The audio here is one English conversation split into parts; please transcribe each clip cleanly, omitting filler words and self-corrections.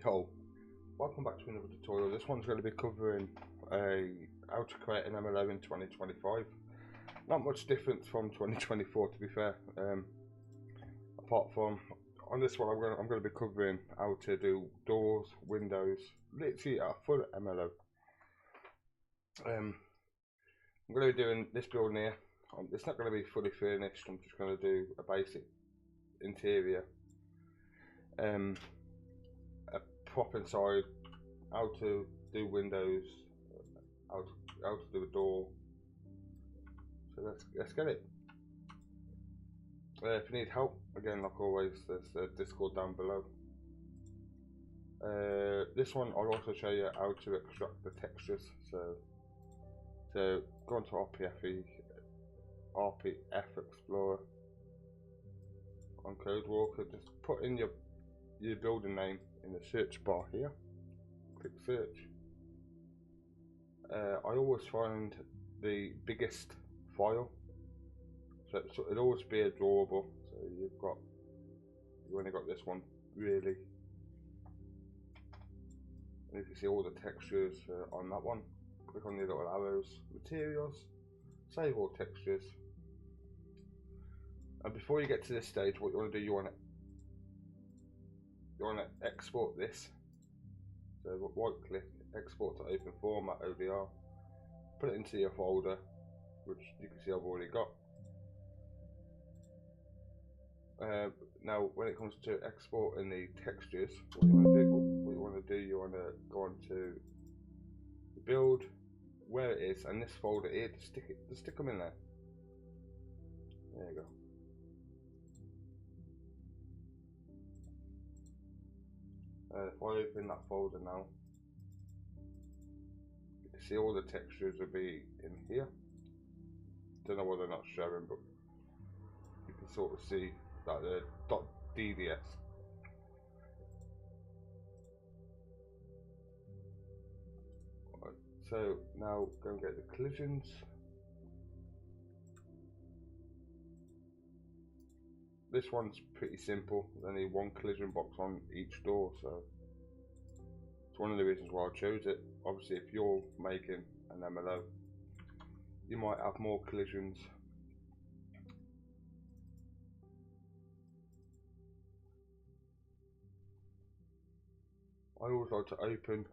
Yo, welcome back to another tutorial. This one's going to be covering how to create an MLO in 2025. Not much different from 2024 to be fair. Apart from on this one I'm going to be covering how to do doors, windows, literally a full MLO. I'm going to be doing this building here. It's not going to be fully furnished. I'm just going to do a basic interior. A prop inside, how to do windows, how to do a door. So let's get it. If you need help, again, like always, there's a Discord down below. This one I'll also show you how to extract the textures. So go onto RPF Explorer on CodeWalker. Just put in your building name in the search bar here. Click search. I always find the biggest file, so it'll always be a drawable. So you only got this one really, and you can see all the textures on that one. Click on the little arrows, materials, save all textures. And before you get to this stage, what you want to do, you want to export this. So right click, export to open format ODR, put it into your folder, which you can see I've already got. Now when it comes to exporting the textures, what you want to do, you want to go on to build, where it is, and this folder here, to stick them in there. There you go. If I open that folder now, you can see all the textures will be in here. Don't know why they're not showing, but you can sort of see that the .dds. Right, so now go and get the collisions. This one's pretty simple. There's only one collision box on each door, so it's one of the reasons why I chose it. Obviously, if you're making an MLO, you might have more collisions. I always like to open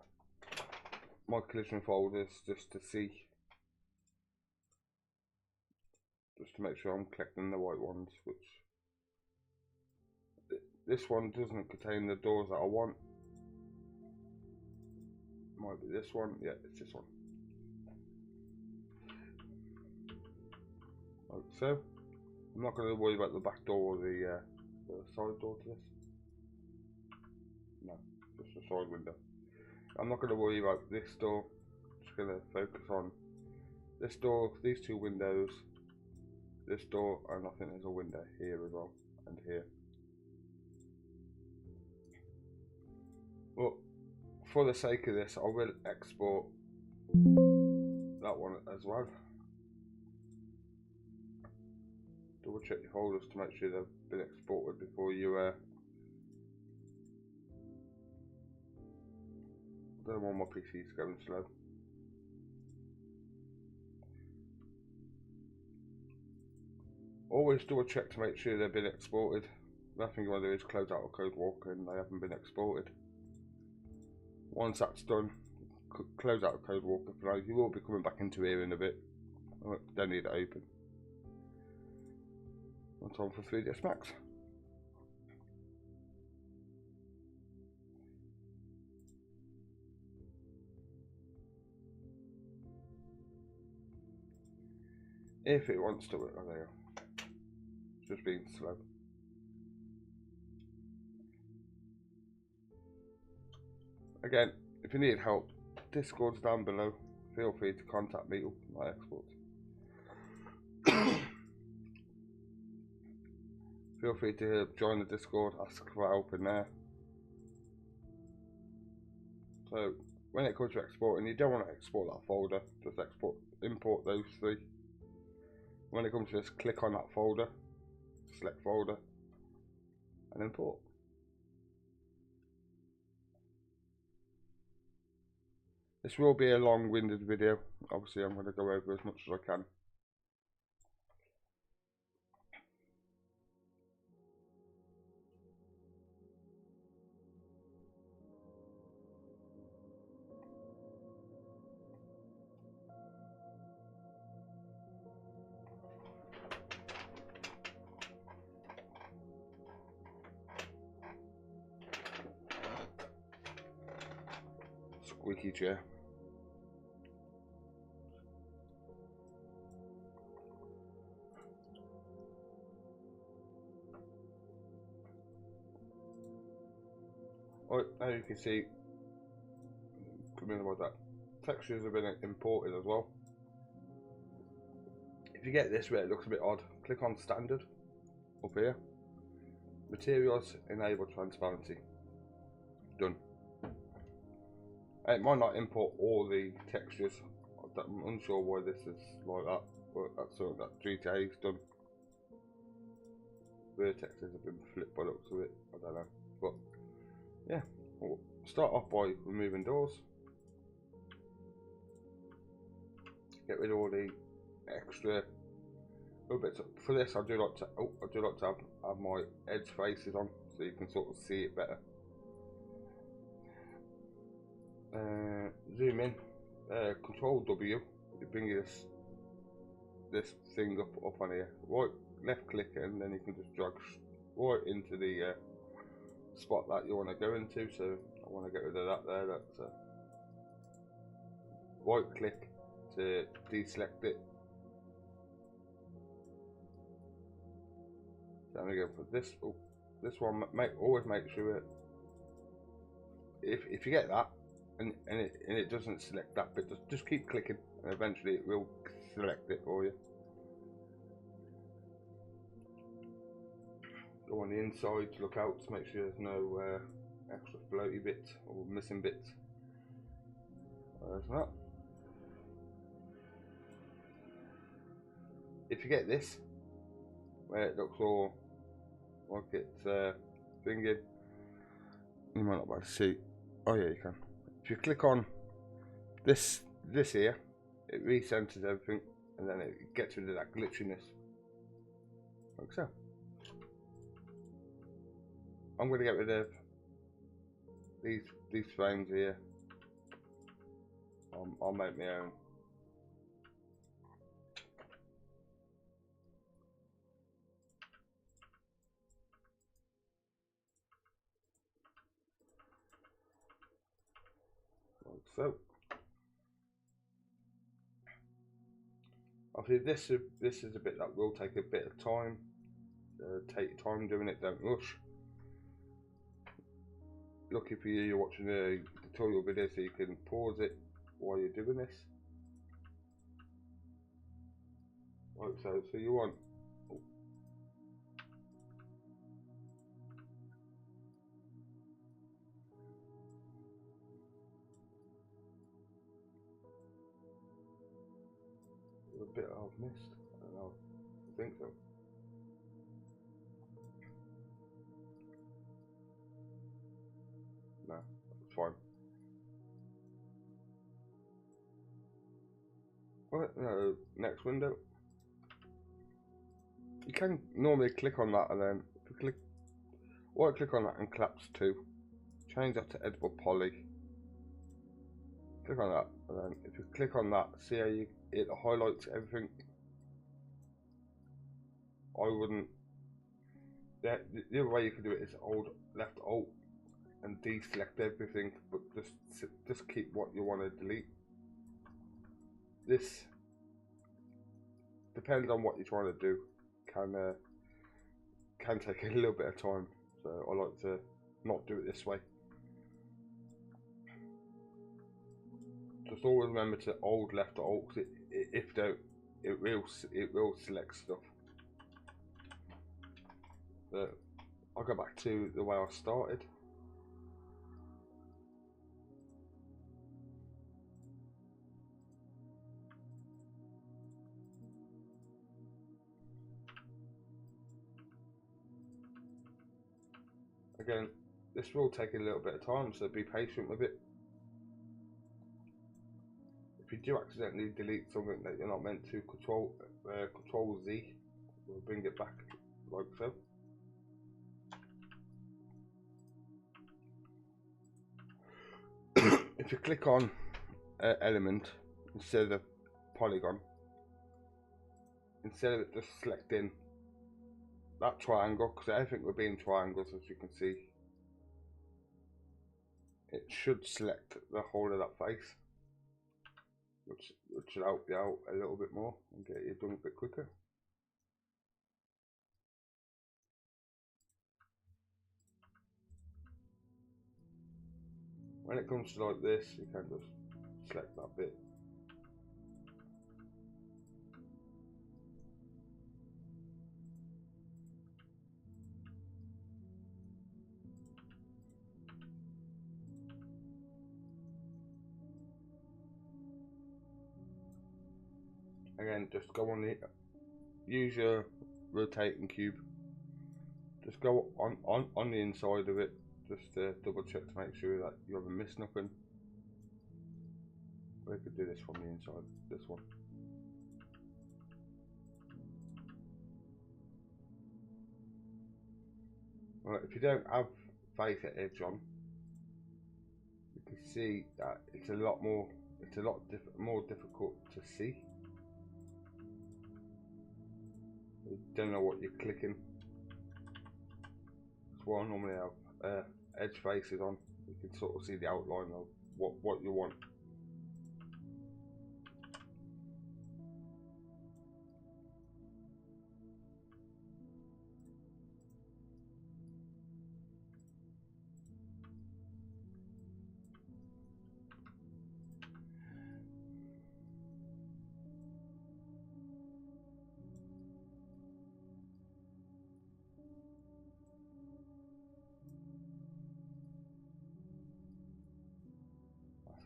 my collision folders just to make sure I'm collecting the right ones, which this one doesn't contain the doors that I want. Might be this one. Yeah, it's this one. Like so. I'm not going to worry about the back door or the side door to this. No, just the side window. I'm not going to worry about this door. I'm just going to focus on this door, these two windows, this door, and I think there's a window here as well, and here. Well, for the sake of this, I will export that one as well. Double check your folders to make sure they've been exported before you I don't want my PC's going slow. Always double check to make sure they've been exported. Last thing you want to do is close out a CodeWalker and they haven't been exported. Once that's done, close out a CodeWalker for now. You will be coming back into here in a bit. Don't need it open. On time for 3DSMAX. If it wants to, oh there you go. It's just being slow. Again, if you need help, Discord's down below. Feel free to contact me with my exports. Feel free to join the Discord, ask for help in there. So when it comes to exporting, you don't want to export that folder, just import those three. When it comes to this, click on that folder, select folder, and import. This will be a long-winded video. Obviously I'm going to go over as much as I can. Squeaky chair. Right, now you can see, come in about that. Textures have been imported as well. If you get this where it looks a bit odd, click on standard up here. Materials, enable transparency. Done. It might not import all the textures. I'm unsure why this is like that, but that's something that GTA's done. Vertexes have been flipped by the looks of it. I don't know, but yeah. We'll start off by removing doors. Get rid of all the extra little bits. For this, I do like to have my edge faces on, so you can sort of see it better. Zoom in. Control W. You bring this thing up on here. Right, left click, and then you can just drag right into the spot that you want to go into. So I want to get rid of that there. That's right click to deselect it. Then we go for this. Oh, this one. Always make sure if you get that and it doesn't select that bit, just keep clicking, and eventually it will select it for you. Go on the inside to look out to make sure there's no extra floaty bits or missing bits. There's that. If you get this where it looks all like it's thinking, you might not be able to see. Oh yeah, you can. If you click on this here, it recenters everything, and then it gets rid of that glitchiness, like so. I'm going to get rid of these frames here. I'll make my own. Like so. Obviously this is a bit that will take a bit of time. Take your time doing it, don't rush. Lucky for you, you're watching a tutorial video, so you can pause it while you're doing this. Like so. So you want a bit I've missed. I don't know. I think so. No, it's fine. Right, no, next window. You can normally click on that, and then if you click on that and collapse to, change that to edible poly. Click on that, and then if you click on that, see how it highlights everything. I wouldn't. The other way you can do it is left alt and deselect everything, but just keep what you want to delete. This depends on what you're trying to do. Can take a little bit of time, so I like to not do it this way. Just always remember to hold left alt, because if don't, it will select stuff. But I'll go back to the way I started. Again, this will take a little bit of time, so be patient with it. if you do accidentally delete something that you're not meant to, Control Z will bring it back like so. If you click on element instead of polygon, instead of it just selecting that triangle, because everything will be in triangles as you can see, it should select the whole of that face, which should help you out a little bit more and get you done a bit quicker. When it comes to like this, you can just select that bit. Again, just go on the, use your rotating cube. Just go on the inside of it, just to double check to make sure that you haven't missed nothing. We could do this from the inside, this one. Right, if you don't have face edge on, you can see that it's a lot more difficult to see. You don't know what you're clicking. That's why I normally have edge faces on. You can sort of see the outline of what you want.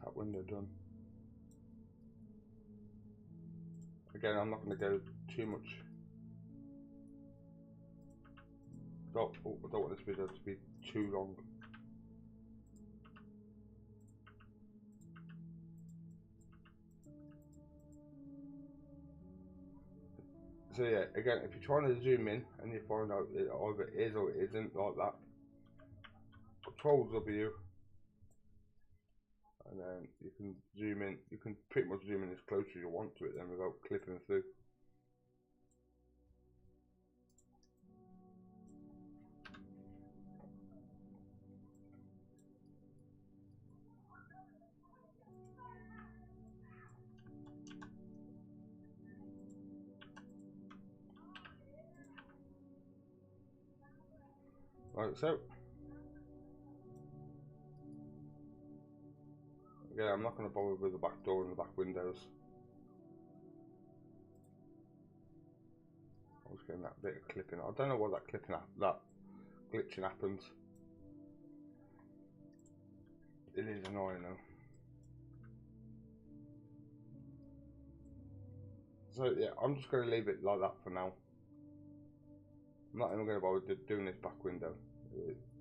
That window done. Again, I'm not going to go too much. I don't want this video to be too long. So yeah, again, if you're trying to zoom in and you find out it either is or it isn't like that, Control W, and then you can zoom in. You can pretty much zoom in as close as you want to it then without clipping through. Like so. Again, I'm not going to bother with the back door and the back windows. I was getting that bit of clipping. I don't know why that glitching happens. It is annoying though. So yeah, I'm just going to leave it like that for now. I'm not even going to bother doing this back window.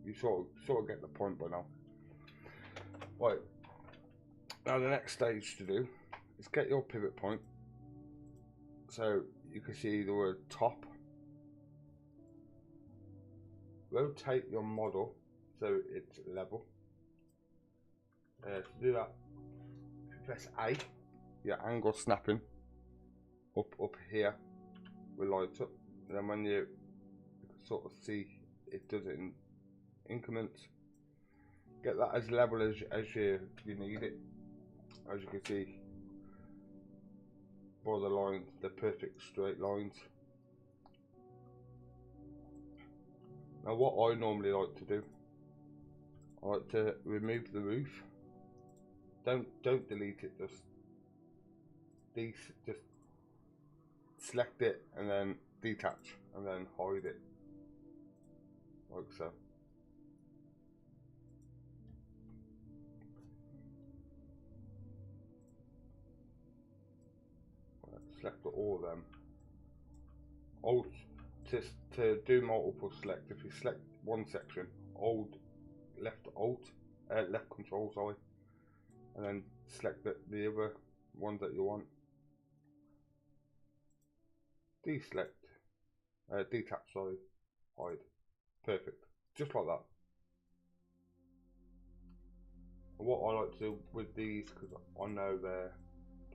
You sort of get the point by now. Right. Now the next stage to do is get your pivot point. So you can see the word top. Rotate your model so it's level. To do that, if you press A, your angle snapping up here will light up. And then when you can sort of see it does it in increments. Get that as level as you need it. As you can see by the lines, they're perfect straight lines. Now what I normally like to do, I like to remove the roof. Don't delete it, just select it and then detach and then hide it like so. Select all of them. Alt to do multiple select. If you select one section, left Control, sorry, and then select the other ones that you want. Deselect, detach, sorry, hide. Perfect, just like that. And what I like to do with these, because I know they're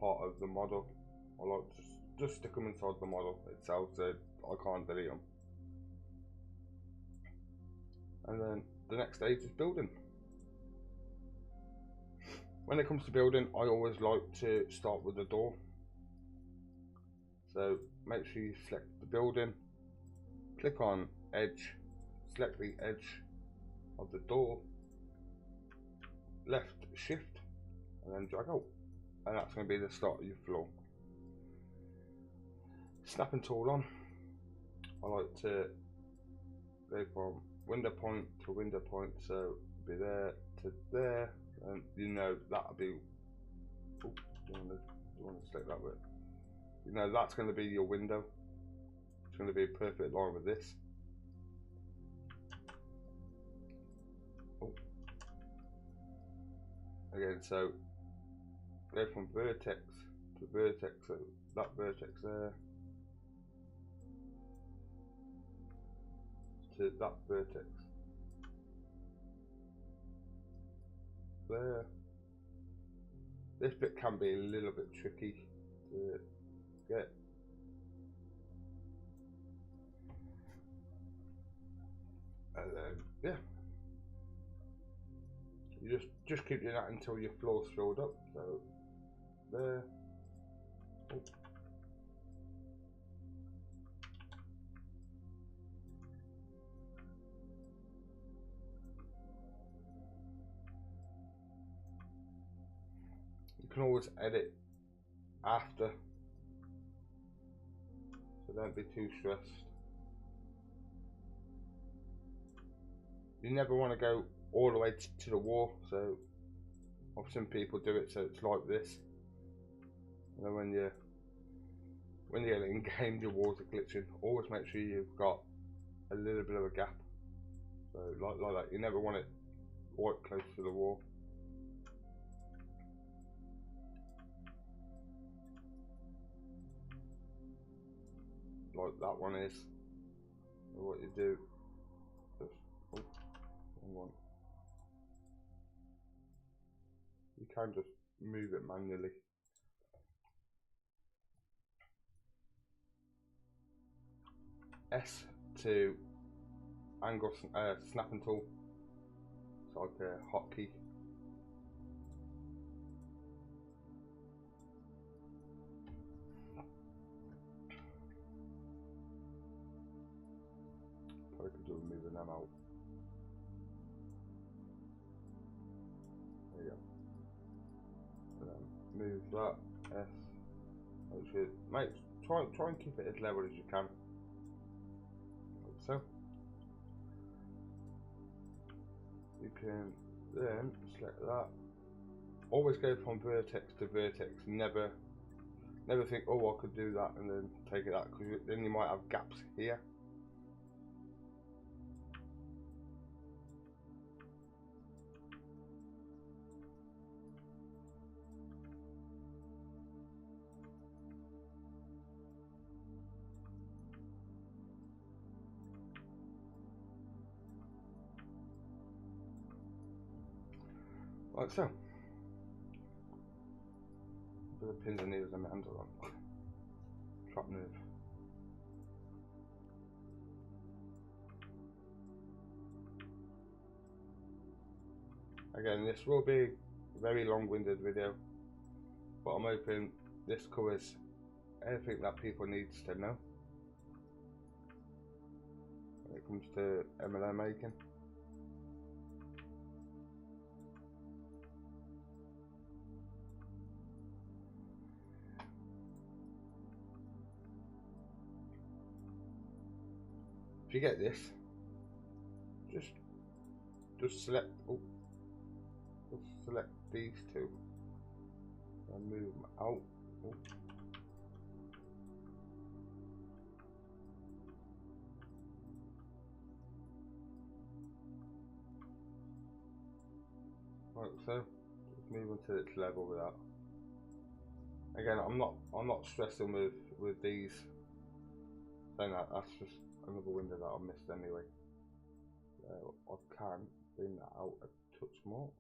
part of the model, I like to just stick them inside the model itself so I can't delete them. And then the next stage is building. When it comes to building, I always like to start with the door. So make sure you select the building, click on edge, select the edge of the door, left shift, and then drag out. And that's going to be the start of your floor. Snapping tool on. I like to go from window point to window point, so be there to there, and you know that'll be. Oh, you want to select that bit. You know that's going to be your window. It's going to be a perfect line with this. Oh. Again, so go from vertex to vertex, so that vertex there to that vertex there. This bit can be a little bit tricky to get. And then yeah, you just keep doing that until your floor's filled up. So there. Oh. You can always edit after, so don't be too stressed. You never want to go all the way to the wall, so I've seen people do it so it's like this. And then when you're in game, your walls are glitching. Always make sure you've got a little bit of a gap, so like that. You never want it quite close to the wall. Like that one is. So what you do, just wrong one. You can just move it manually. S to angle snapping tool. It's like a hotkey. Probably could do with moving them out. There you go. And then move that S. Make sure, try and keep it as level as you can. Like so. You can then select that. Always go from vertex to vertex. Never think, oh, I could do that and then take it out, because then you might have gaps here. Like so. Put the pins and needles and the handle on. Trap move. Again, this will be a very long-winded video, but I'm hoping this covers everything that people need to know when it comes to MLO making. If you get this, just select select these two and move them out. Oh. Like so, just move until it's level with that. Again, I'm not stressing with these. Saying that's just another window that I missed anyway. I can bring that out a touch more,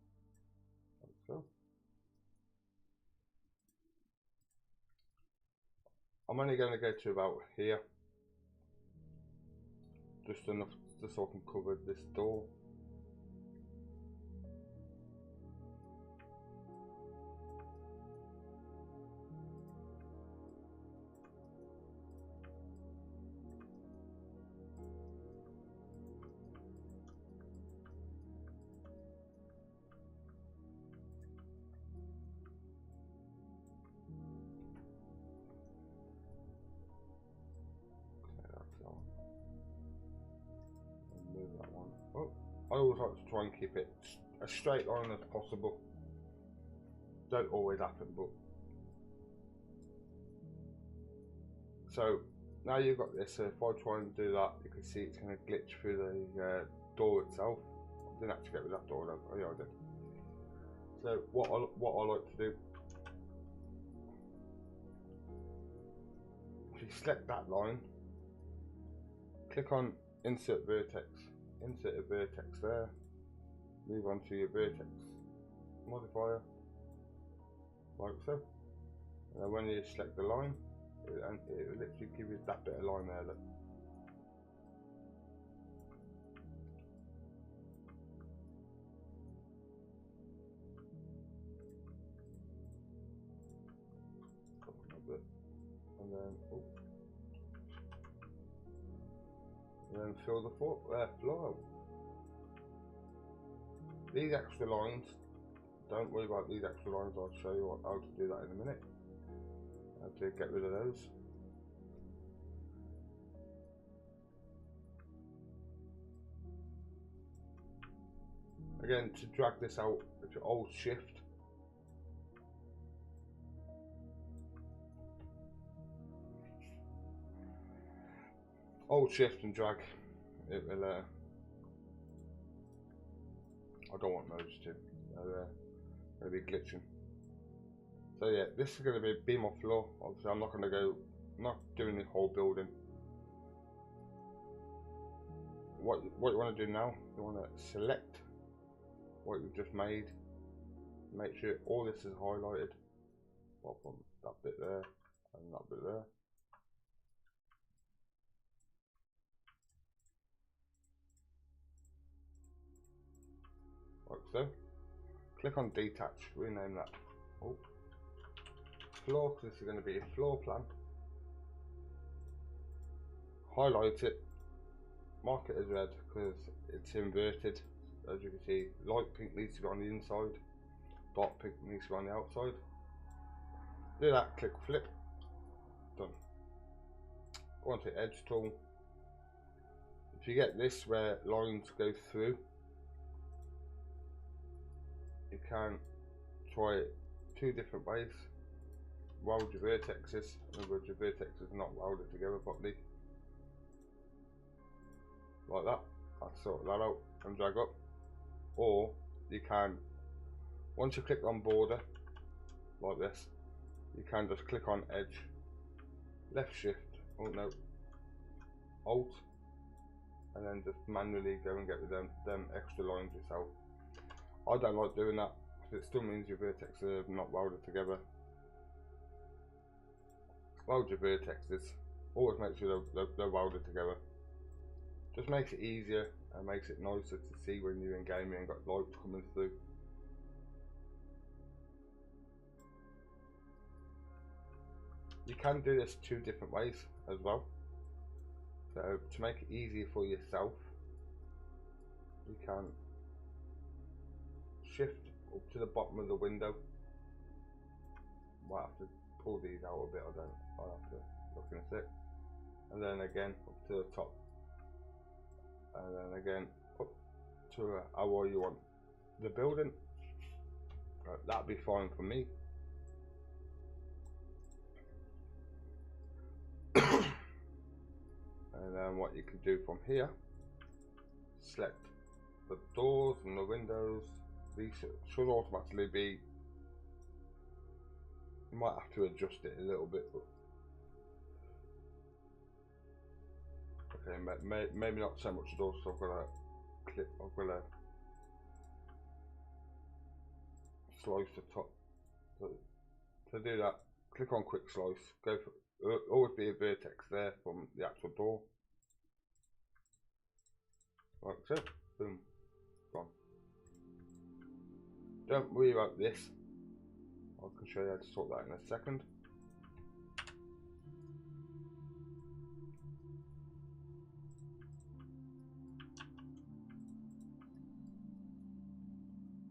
like so. I'm only going to go to about here, just enough just so I can cover this door. Move that one. Oh, I always like to try and keep it as straight line as possible. Don't always happen, but so now you've got this. So if I try and do that, you can see it's going to glitch through the door itself. I didn't actually get rid of that door though. Oh yeah, I did. So what I like to do, if you select that line, click on insert vertex, insert a vertex there, move on to your vertex modifier, like so. And then when you select the line, it will literally give you that bit of line there. Look. And then fill the floor out. These extra lines, don't worry about these extra lines. I'll show you how to do that in a minute. How to get rid of those. Again, to drag this out, if you hold shift, and drag, it will I don't want those two, they'll be glitching. So yeah, this is going to be a beam off floor. Obviously I'm not doing the whole building. What you want to do now, you want to select what you've just made, make sure all this is highlighted, apart from that bit there and that bit there. Like so. Click on detach, rename that floor, because this is going to be a floor plan. Highlight it, mark it as red because it's inverted. As you can see, light pink needs to be on the inside, dark pink needs to be on the outside. Do that, click flip, done. Go on to edge tool. If you get this where lines go through, you can try it two different ways. Weld your vertexes, in other words, your vertexes are not welded together properly. Like that, I'll sort that out and drag up. Or you can, once you click on border, like this, you can just click on edge, left shift, oh no, alt, and then just manually go and get rid of them extra lines yourself. I don't like doing that because it still means your vertexes are not welded together. Weld your vertexes, always make sure they're welded together. Just makes it easier and makes it nicer to see when you're in gaming and got light coming through. You can do this two different ways as well. So to make it easier for yourself, you can shift up to the bottom of the window. Might have to pull these out a bit, I'll have to look in a sec. And then again up to the top. And then again up to how you want the building. That'd be fine for me. And then what you can do from here, select the doors and the windows. These should automatically be You might have to adjust it a little bit, but okay, maybe not so much doors. So I've got to click. I've got to slice the top. So to do that, click on quick slice. Go for always be a vertex there from the actual door. Like so, boom, gone. Don't worry about this. I can show you how to sort that in a second.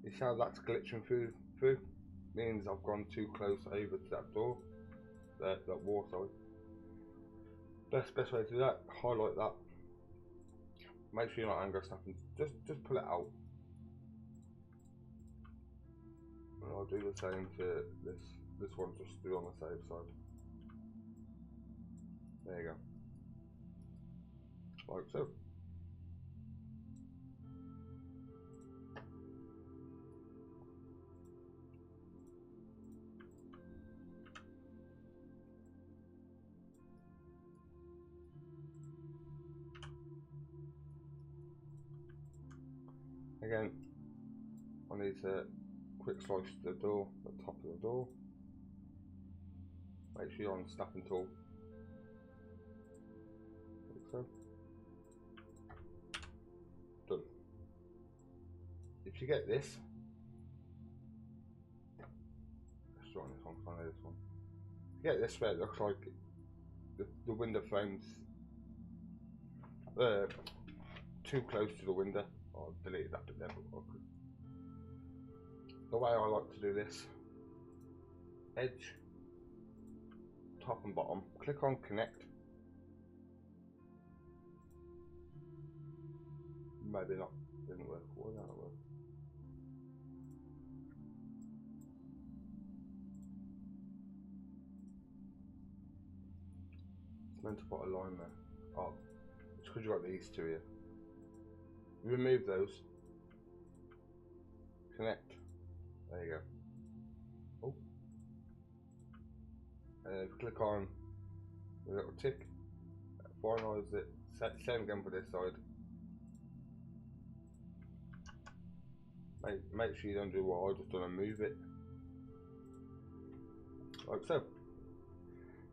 You see how that's glitching through? Means I've gone too close over to that door, that wall, sorry. Best way to do that, highlight that. Make sure you're not angle snapping. Just pull it out. And I'll do the same to this one, just do on the safe side. There you go. Like so. Again, I need to quick slice the door, the top of the door. Make sure you're on the snapping tool. Like so. Done. If you get this, let's try this one, because I know this one. If you get this where it looks like the window frame's too close to the window, I'll delete that bit there. The way I like to do this, edge, top and bottom, click on connect. Maybe not, didn't work. Why did that not work? It's meant to put a line there. Oh, it's because you've got these two here. Remove those. Connect. There you go. Oh. And then click on the little tick. Finalize it. Same again for this side. Make sure you don't do what I just done and move it. Like so.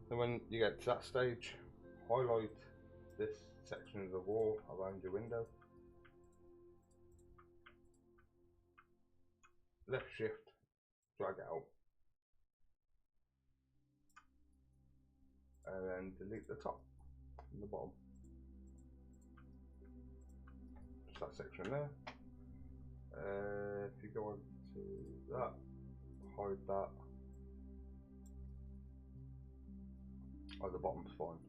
And when you get to that stage, highlight this section of the wall around your window. Left shift, drag it out, and then delete the top and the bottom. Just that section there. If you go on to that, hide that. Oh, the bottom's fine.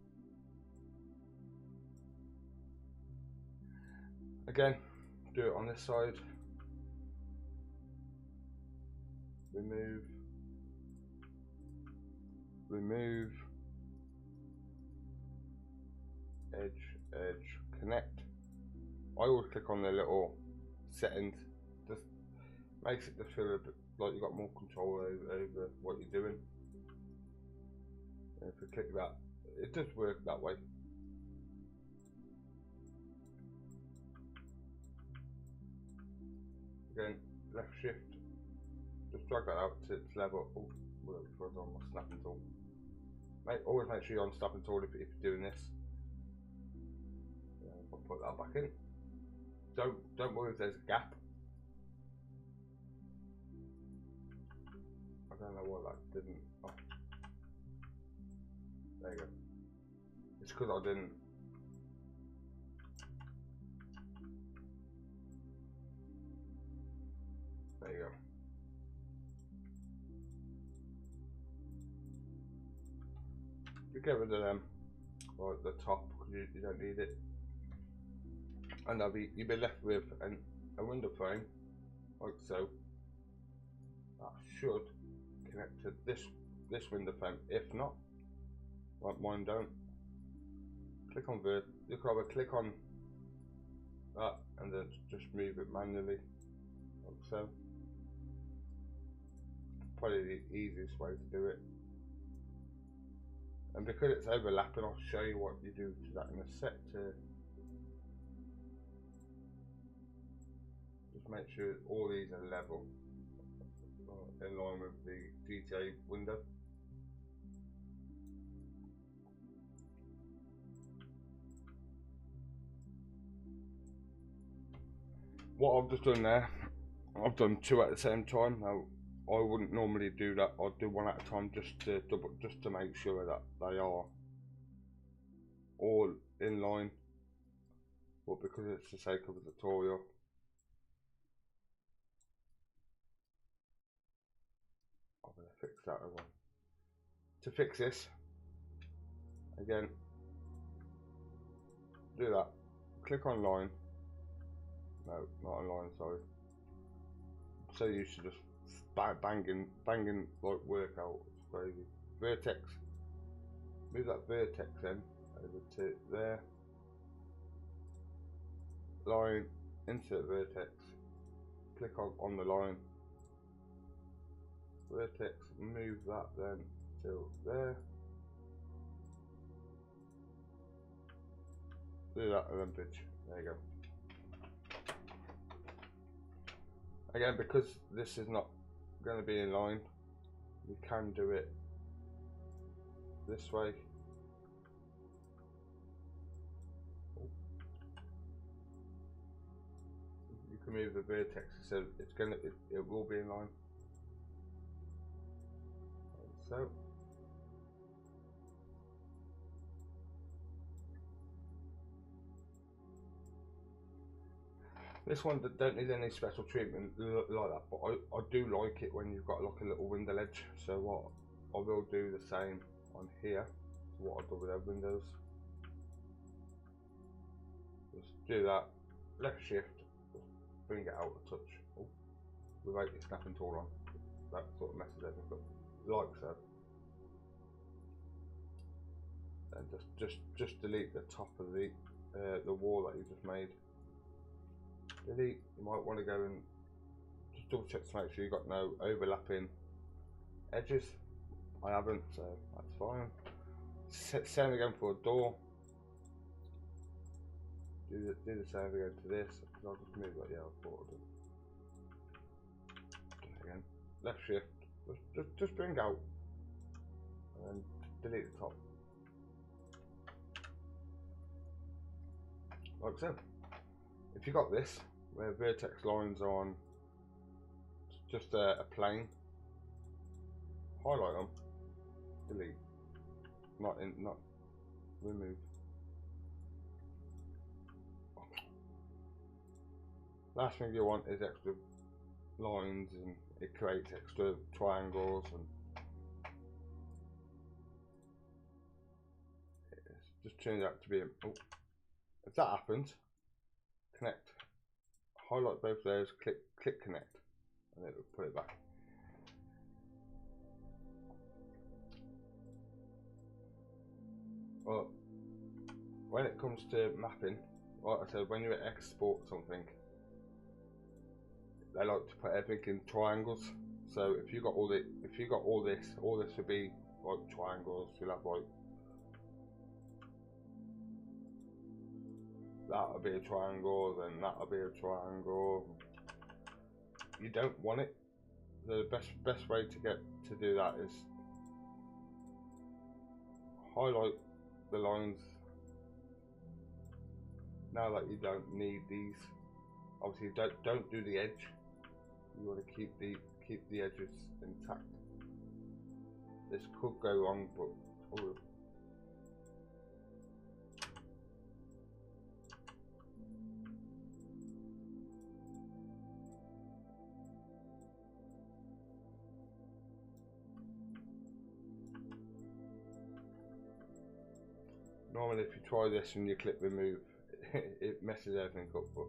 Again, do it on this side. Remove, edge, connect. I always click on the little settings, just makes it feel a bit like you've got more control over what you're doing. And if you click that, it does work that way. Again, left shift, just drag that out to its level. Oh, it was on my snapping tool. Always make sure you're on snapping tool if you're doing this. I'll put that back in. Don't worry if there's a gap. I don't know why that didn't. Oh. There you go. It's because I didn't. There you go. You get rid of them, right, the top, because you don't need it, and you'll be left with a window frame like so. That should connect to this window frame. If not, like mine don't. Click on you can either click on that and then just move it manually like so. probably the easiest way to do it. And because it's overlapping, I'll show you what you do to that in a sec to just make sure all these are level in line with the GTA window. What I've just done there, I've done two at the same time. Now I wouldn't normally do that. I'd do one at a time just to make sure that they are all in line. But because it's the sake of the tutorial, I'm going to fix that as well. To fix this, again, do that. Click on line. No, not on line. Sorry. I'm so used to just banging like workout. It's crazy. Vertex. Move that vertex then over to there. Line, insert vertex. Click on the line. Vertex. Move that then till there. Do that and then pitch. There you go. Again, because this is not going to be in line, you can do it this way. You can move the vertex so it will be in line. Like so. This one don't need any special treatment like that, but I do like it when you've got like a little window ledge. So what I will do the same on here, what I do with our windows. Just do that, left shift, just bring it out a touch. Oh, without your snapping tool on. That sort of messes everything up, like so. And just delete the top of the wall that you just made. Delete. You might want to go and just double check to make sure you've got no overlapping edges. I haven't, so that's fine. Same again for a door. Do the same again to this. I'll just move that. Yeah, I thought I'd do it again. Left shift. Just bring out and then delete the top. Like so. If you got this, where vertex lines on just a plane, highlight them, delete, not remove. Last thing you want is extra lines, and it creates extra triangles, and just turns out to be if that happens, connect, highlight both of those, click connect, and it will put it back. Well, when it comes to mapping, like I said, when you export something, they like to put everything in triangles. So if you got all this would be like triangles. You'll have like that'll be a triangle, then that'll be a triangle. You don't want it. The best way to do that is highlight the lines. Now that you don't need these, obviously don't do the edge. You want to keep the edges intact. This could go wrong, but normally if you try this and you click remove, it messes everything up. But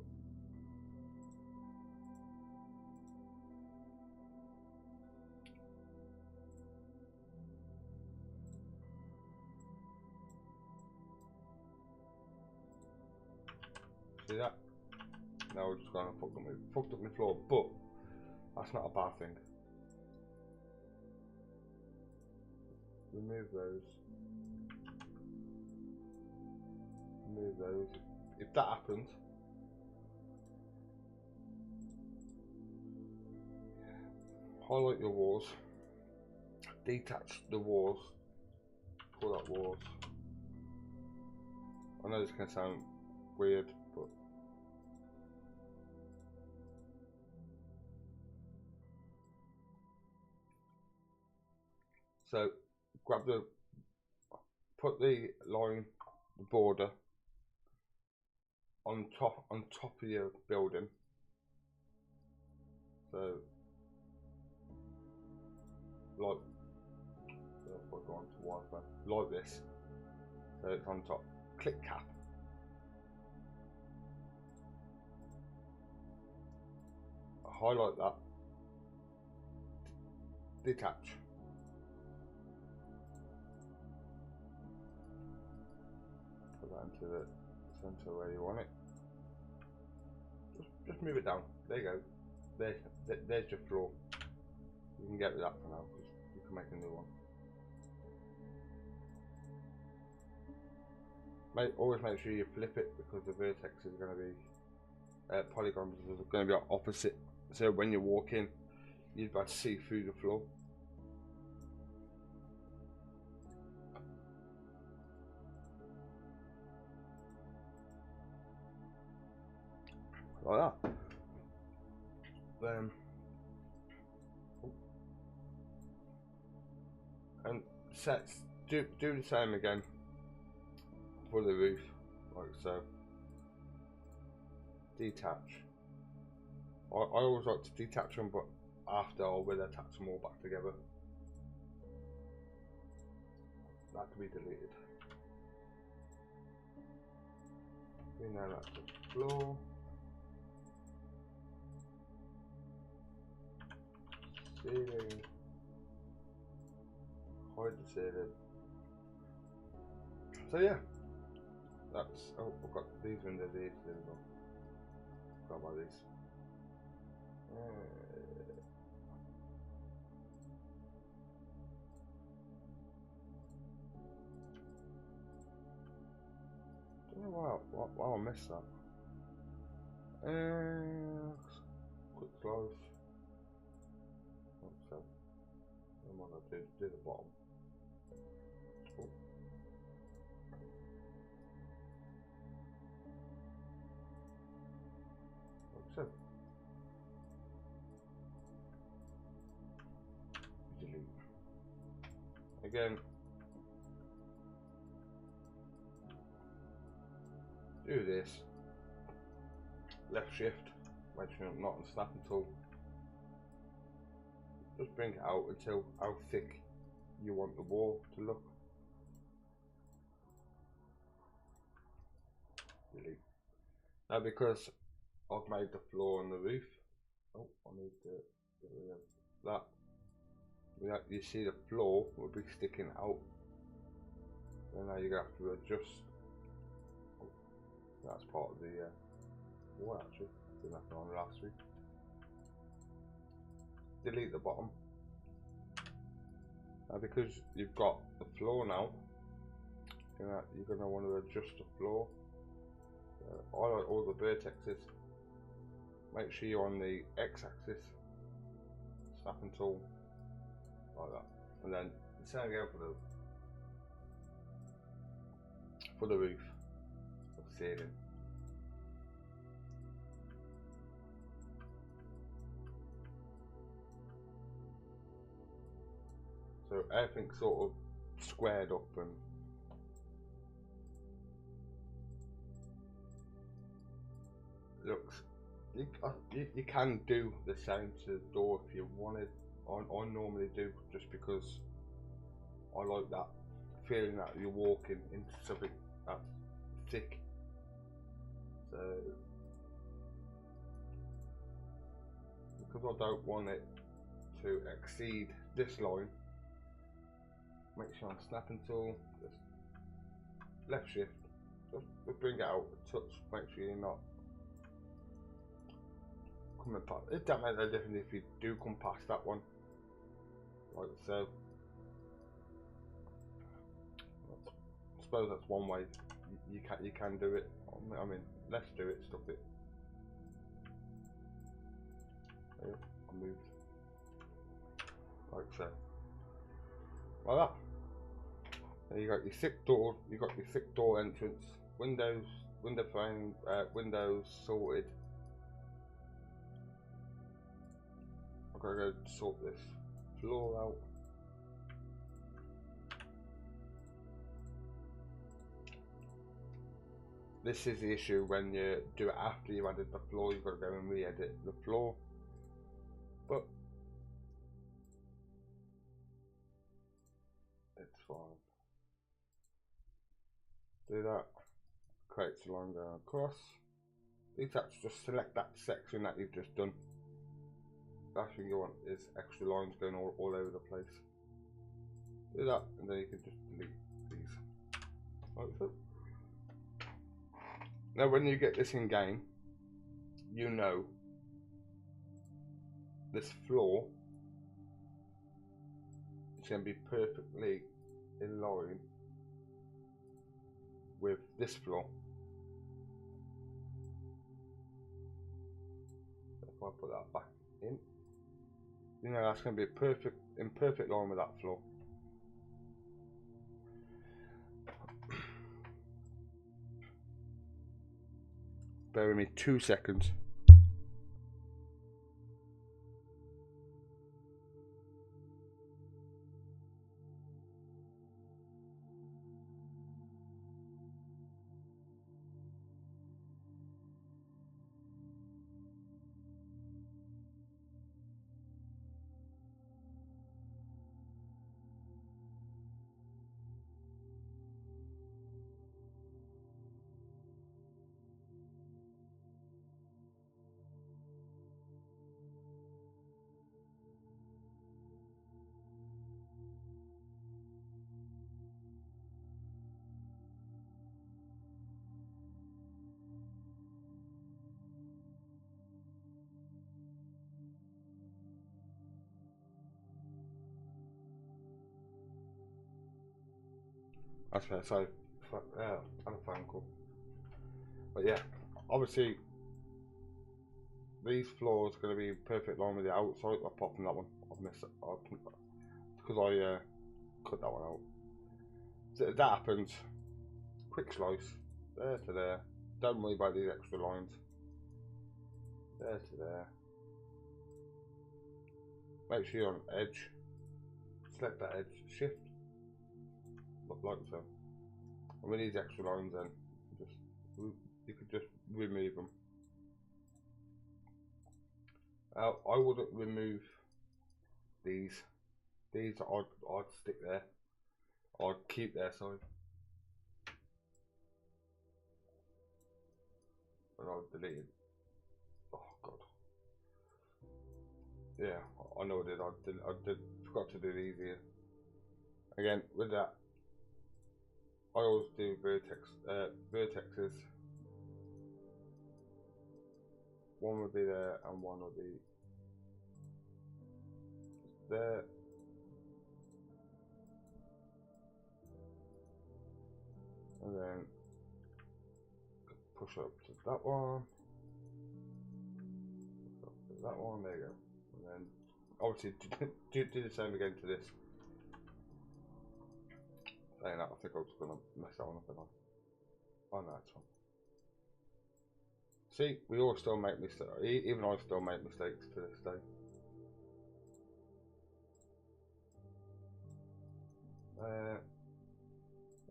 see that? Now we're just going to fucked up my floor, but that's not a bad thing. remove those. Remove those. If that happens, highlight your walls, detach the walls, pull out walls. I know this can sound weird, but so put the line, the border on top of your building. So like, if I go on to Wi-Fi, like this, so it's on top. Click cap. Highlight that. Detach. Put that into the center where you want it. Just move it down. There you go. There's your floor. You can get rid of that for now because you can make a new one. Always make sure you flip it because the vertex is going to be polygons are going to be opposite. So when you walk in, you'd be able to see through the floor. Like that. And do the same again for the roof, like so. Detach. I always like to detach them, but after I will attach them all back together. That can be deleted. Bring that up to the floor. Ceiling. Hide the ceiling. So yeah, that's, oh, I've got these windows here, there we go. Forgot about these. Don't know why I missed that. Quick close. So, I'm gonna do the bottom. Oh. Like so. Delete. Again. Do this. Left shift. Make sure I'm not on snapping tool. Just bring it out until how thick you want the wall to look. Delete. Now because I've made the floor and the roof. Oh, I need to get rid of that. You see the floor will be sticking out. So now you're gonna have to adjust. Oh, that's part of the wall actually. Didn't have to on last week. Delete the bottom. Now because you've got the floor now, you're gonna want to adjust the floor. Highlight all the vertexes. Make sure you're on the x-axis. Snapping tool, like that, and then the same again for the roof of the ceiling. So everything's sort of squared up and looks. You can do the same to the door if you wanted. I normally do just because I like that feeling that you're walking into something that's thick. So because I don't want it to exceed this line, make sure I'm snapping tool, just left shift, just bring it out a touch, make sure you're not coming past. It don't make no difference if you do come past that one, like so. suppose that's one way you can do it. I mean, let's do it. Stuff it. Yeah, I moved like so. Like that. There you got your thick door. You got your thick door entrance. Windows, window frame, windows sorted. I've got to go sort this floor out. This is the issue when you do it after you've added the floor. You've got to go and re-edit the floor. But it's fine. Do that. Creates a line going across. These have to just select that section that you've just done. Last thing you want is extra lines going all over the place. Do that, and then you can just delete these. Like so. Now, when you get this in game, you know this floor is going to be perfectly in line with this floor. So if I put that back in, you know that's going to be in perfect line with that floor. Bear with me 2 seconds. That's fair. So, and a phone call. But yeah, obviously these floors are going to be in perfect line with the outside. I'm popping that one. I've missed it. Because I cut that one out. So if that happens, quick slice there to there. Don't worry about these extra lines. There to there. Make sure you're on edge. Select that edge. Shift. Look like so. And with these extra lines, then you could just remove them. I wouldn't remove these. These I'd stick there. I'd keep there, sorry. And I'll delete it. Oh god. Yeah, I know I did. I forgot to do these here. Again, with that, I always do vertexes. One would be there and one would be there. And then push up to that one. Push up to that one, there you go. And then obviously do the same again to this. Saying that, I think I was going to mess that one up, and I know that's one. See, we all still make mistakes. Even I still make mistakes to this day.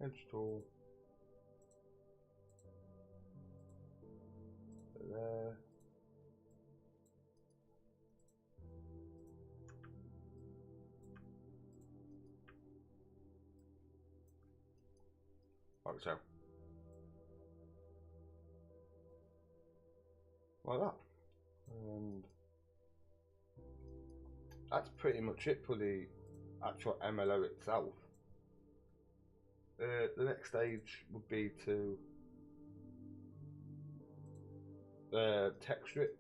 Edge tool. There. Like so. Like that. And that's pretty much it for the actual MLO itself. The next stage would be to texture it,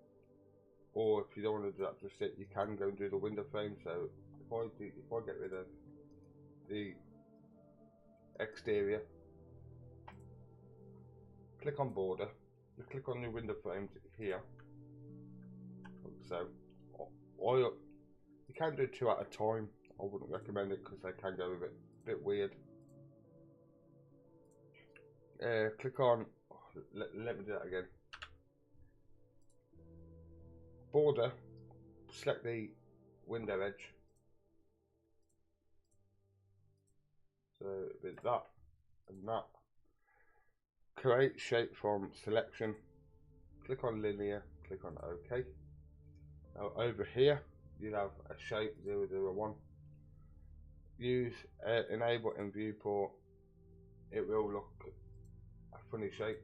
or if you don't want to do that just it, you can go and do the window frame. So if I get rid of the exterior click on border, you click on your window frames here, like so. Or you can do 2 at a time. I wouldn't recommend it because they can go a bit weird. Click on, let me do that again. Border, select the window edge. So with that and that. Create shape from selection. Click on linear, click on OK. Now over here you have a shape 001. Use enable in viewport. It will look a funny shape.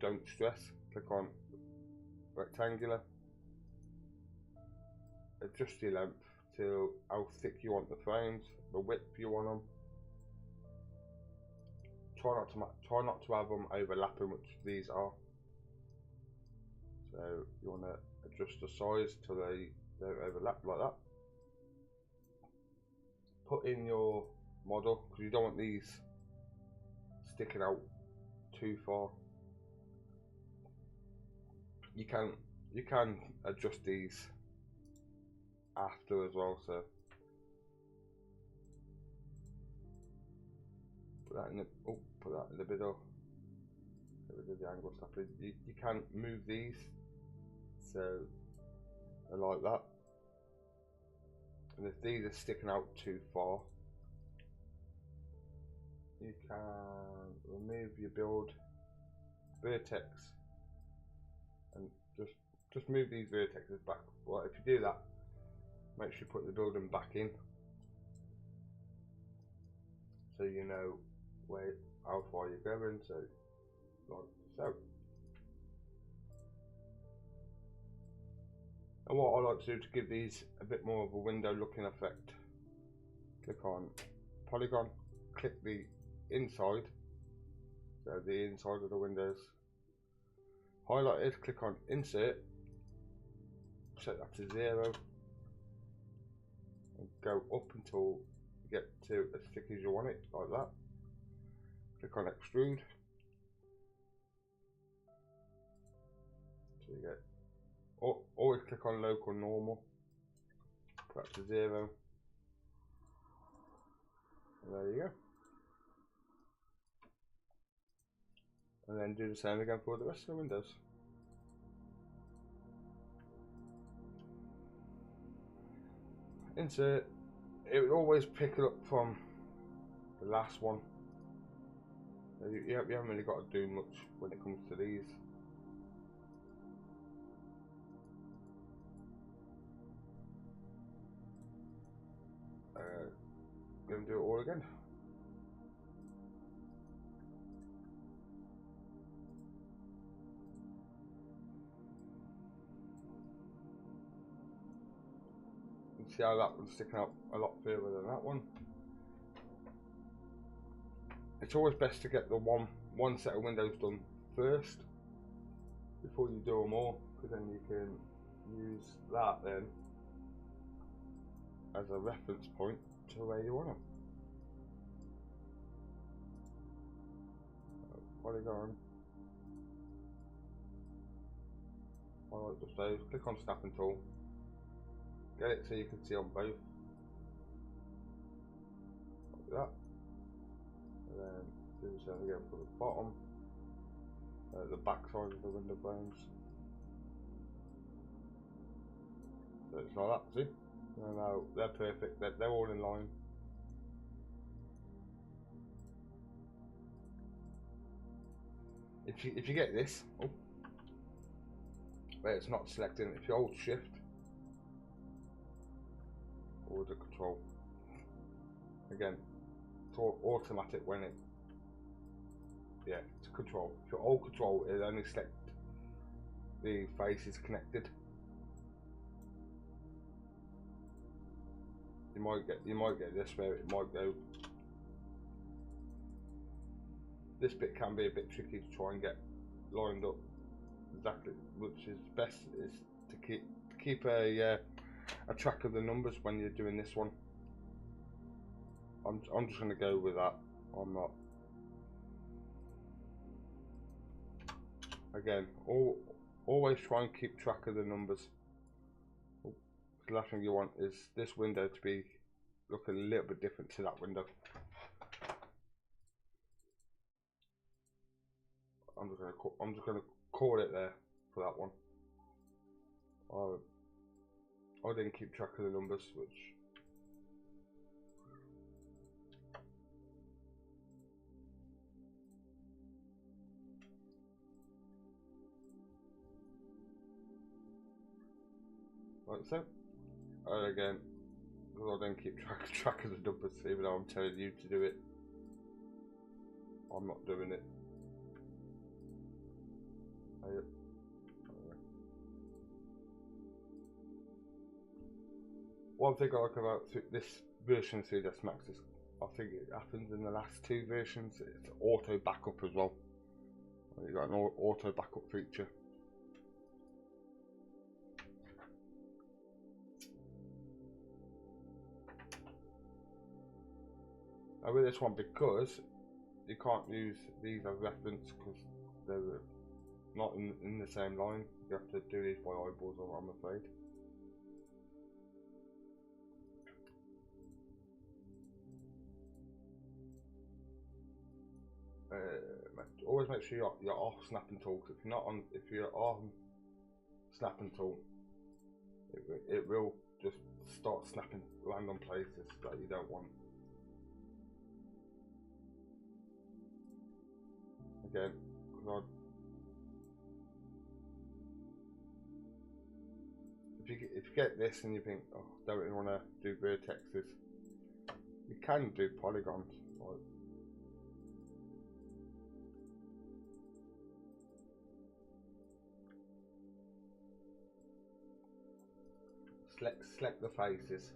Don't stress. Click on rectangular. Adjust your length to how thick you want the frames, the width you want them. Try not to have them overlapping, which these are. So you want to adjust the size till they don't overlap like that. Put in your model because you don't want these sticking out too far. You can adjust these after as well. So put that in the middle. Get rid of the angle stuff. You can move these so they're like that. And if these are sticking out too far, you can remove your build vertex and just move these vertexes back. Well, if you do that, make sure you put the building back in so you know how far you're going. So like so. And what I like to do to give these a bit more of a window looking effect, click on polygon, click the inside, so the inside of the windows, highlighted, click on insert, set that to 0 and go up until you get to as thick as you want it, like that. Click on extrude, so you get, always click on local normal, put that to 0, and there you go. And then do the same again for the rest of the windows. Insert, it would always pick it up from the last one. You haven't really got to do much when it comes to these. Going to do it all again. You can see how that one's sticking out a lot further than that one. It's always best to get the one set of windows done first before you do them all, because then you can use that then as a reference point to where you want them. Polygon, highlight just those, click on snapping tool, get it so you can see on both, like that, and then do the same again for the bottom, the back side of the window frames. So it's like that, see? Now they're perfect, they're all in line. If you get this, where it's not selecting, if you hold shift or the control, again, it's automatic when it, yeah, it's control. If you hold control, it only select the faces connected. You might get this where it might go. This bit can be a bit tricky to try and get lined up exactly, which is best is to keep a track of the numbers when you're doing this one. I'm just going to go with that. I'm not. Again, always try and keep track of the numbers. The last thing you want is this window to be look a little bit different to that window. I'm just gonna call it there for that one. I didn't keep track of the numbers, which like so. And again, because I didn't keep track of the numbers, even though I'm telling you to do it, I'm not doing it. One thing I like about this version of 3DSMAX is I think it happens in the last two versions. It's auto backup as well. You got an auto backup feature. And with this one, because you can't use these as reference because they're not in the same line, you have to do these by eyeballs, I'm afraid. Always make sure you're off snapping tool. If you're on snapping tool, it will just start snapping random places that you don't want. Again, if you get this and you think, oh, don't really want to do vertexes, you can do polygons. Like, select the faces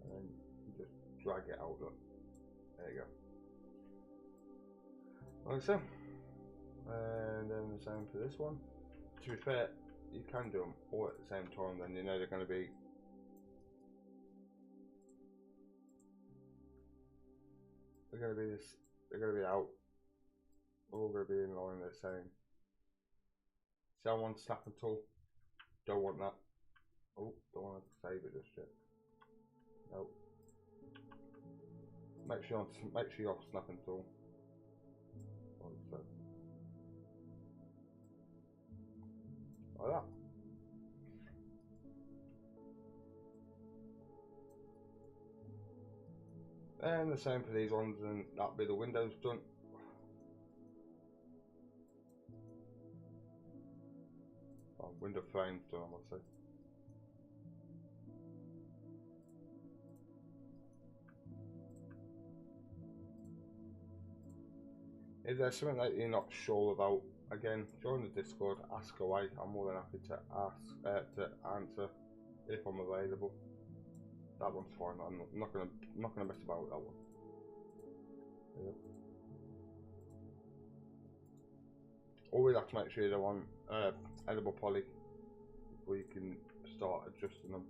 and then just drag it out. Look, there you go. Like so. And then the same for this one. To be fair, you can do them all at the same time, then you know they're going to be out. They're all going to be in line the same. Someone snapping tool, don't want that. Oh, don't want to save it just yet. Nope. Make sure you're off snapping tool. Like so. Like that. And the same for these ones, and that'll be the windows done. Oh, window frames done, I must say. If there's something that you're not sure about, again, join the Discord, ask away. I'm more than happy to answer if I'm available. That one's fine. I'm not gonna mess about with that one. Yep. Always have to make sure they're on edible poly before you can start adjusting them.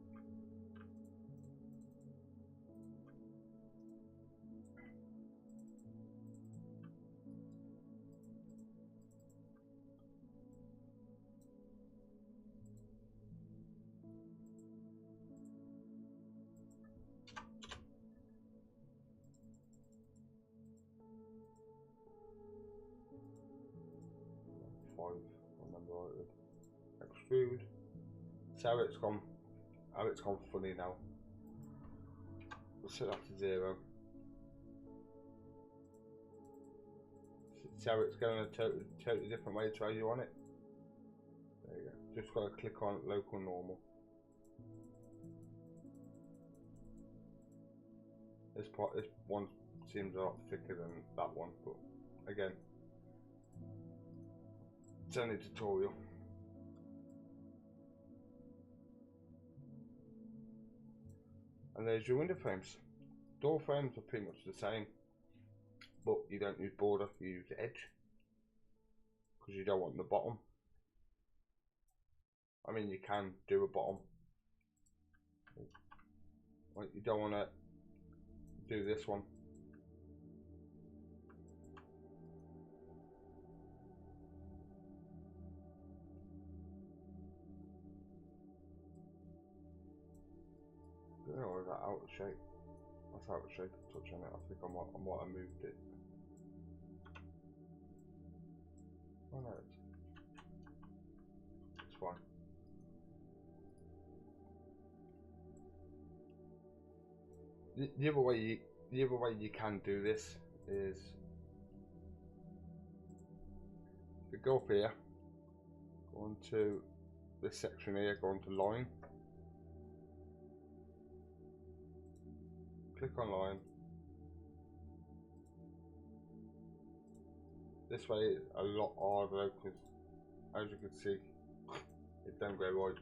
Extrude. So how it's gone funny now. We'll set that to 0. See how it's going a totally different way to how you want it. There you go. Just got to click on local normal. This one seems a lot thicker than that one, but again, it's only a tutorial. And there's your window frames. Door frames are pretty much the same, but you don't use border, you use edge, because you don't want the bottom. I mean, you can do a bottom, like you don't want to do this one. is that out of shape? That's out of shape. Touching it. I think I might have moved it. Oh no, it's fine. The other way you can do this is you go up here, go onto this section here, go onto line, click on line. This way is a lot harder because, as you can see, it don't go right.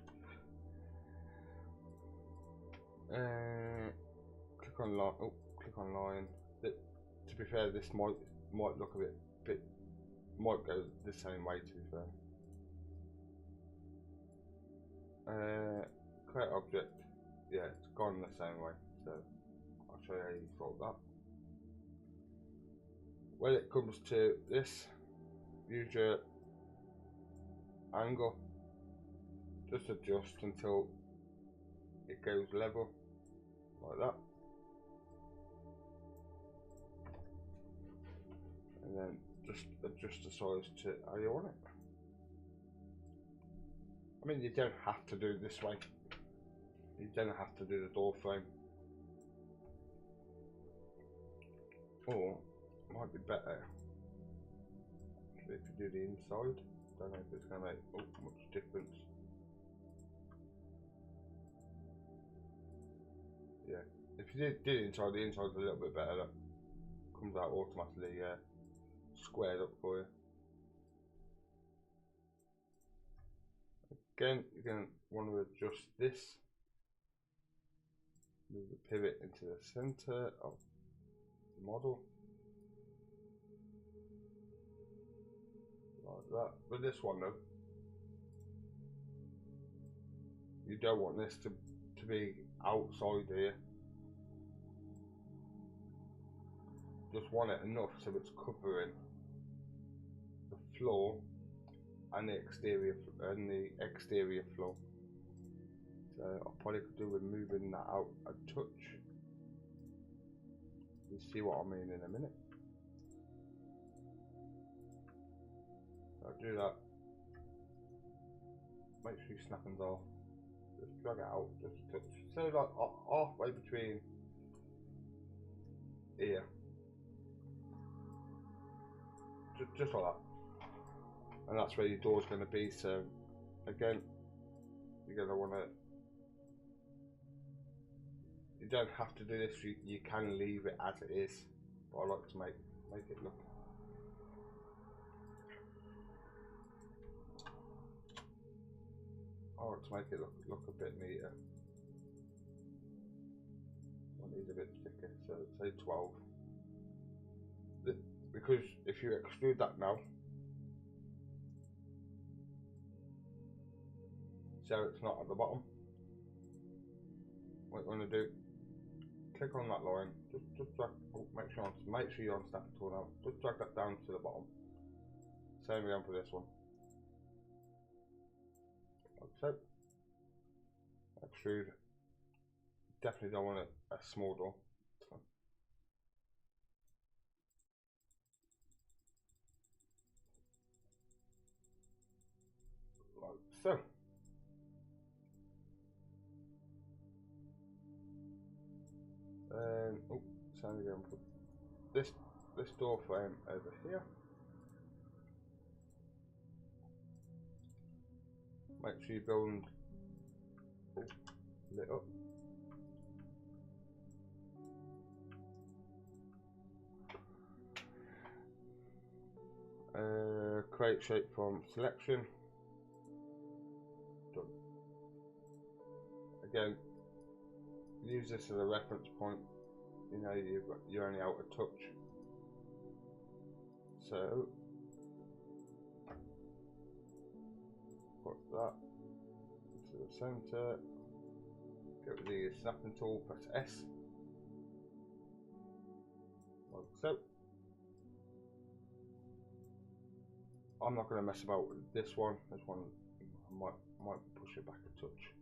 Click on line. Oh, click on line. To be fair, this might look a bit might go the same way. To be fair, create object. Yeah, it's gone the same way. So I'll show you how you solve that. When it comes to this, use your angle. Just adjust until it goes level, like that. And then just adjust the size to how you want it. I mean, you don't have to do it this way. You don't have to do the door frame. Or it might be better if you do the inside. Don't know if it's going to make much difference. Yeah, if you did inside, the inside's a little bit better. That comes out automatically squared up for you. Again, you're going to want to adjust this. Move the pivot into the center of the model. Like that. With this one though, you don't want this to be outside here. Just want it enough so it's covering the floor and the exterior floor. So I probably could do with moving that out a touch. You see what I mean in a minute. I'll do that. Make sure your snapping's off. Just drag it out just a touch. So like halfway between here. Just like that. And that's where your door's going to be. So again, you're going to want to. You don't have to do this. You can leave it as it is. But I like to make it look. I like to make it look a bit neater. One needs a bit thicker, so say 12. Because if you extrude that now, so it's not at the bottom. What you want to do? Click on that line. Just drag. Oh, make sure you're on snap tool now. Just drag that down to the bottom. Same again for this one. Like so. Extrude. Definitely don't want a small door. Like so. Oh, same again. Put this door frame over here. Make sure you build lit up. Create shape from selection. Done. Again, use this as a reference point. You know you're only out a touch. So put that into the center. Go to the snapping tool, press S. Like so. I'm not going to mess about with this one. This one I might push it back a touch.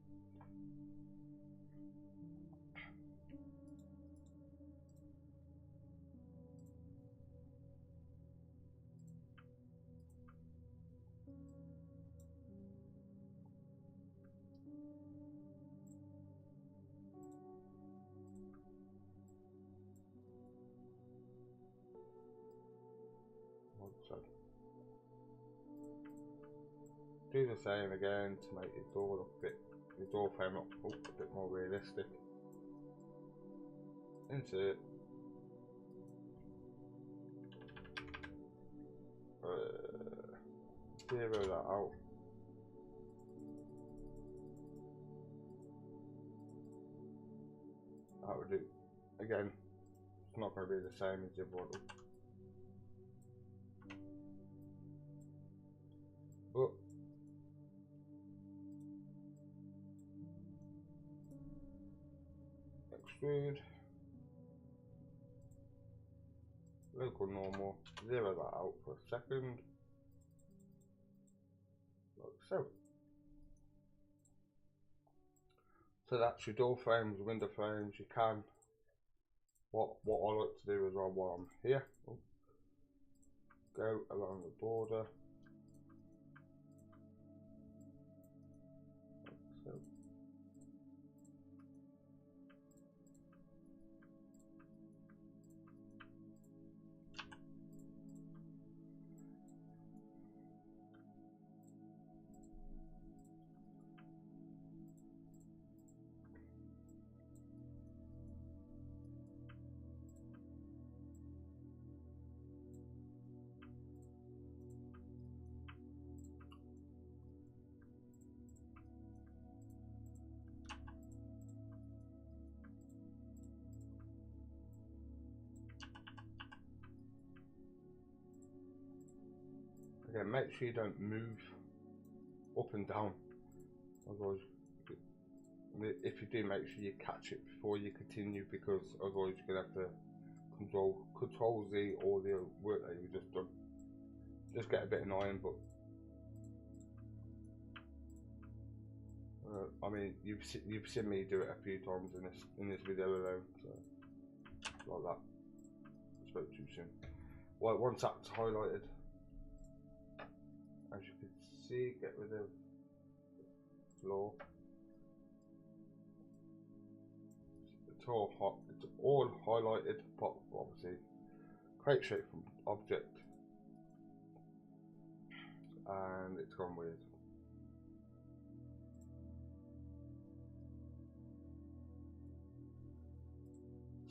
So do the same again to make your door look a bit, your door frame look a bit more realistic. Insert. Zero that out. That would do. Again, it's not going to be the same as the other one. But extrude, local normal, zero that out for a second, like so. So that's your door frames, window frames. You can, what I like to do as well while I'm here, go along the border, like so. Again, make sure you don't move up and down, otherwise, if you do, make sure you catch it before you continue, because otherwise you're going to have to control Z all the work that you've just done. Just get a bit annoying, but I mean, you've seen me do it a few times in this video alone, so like that. I spoke too soon. Well, once that's highlighted, as you can see, get rid of floor. It's all highlighted, but obviously create shape from object, and it's gone weird.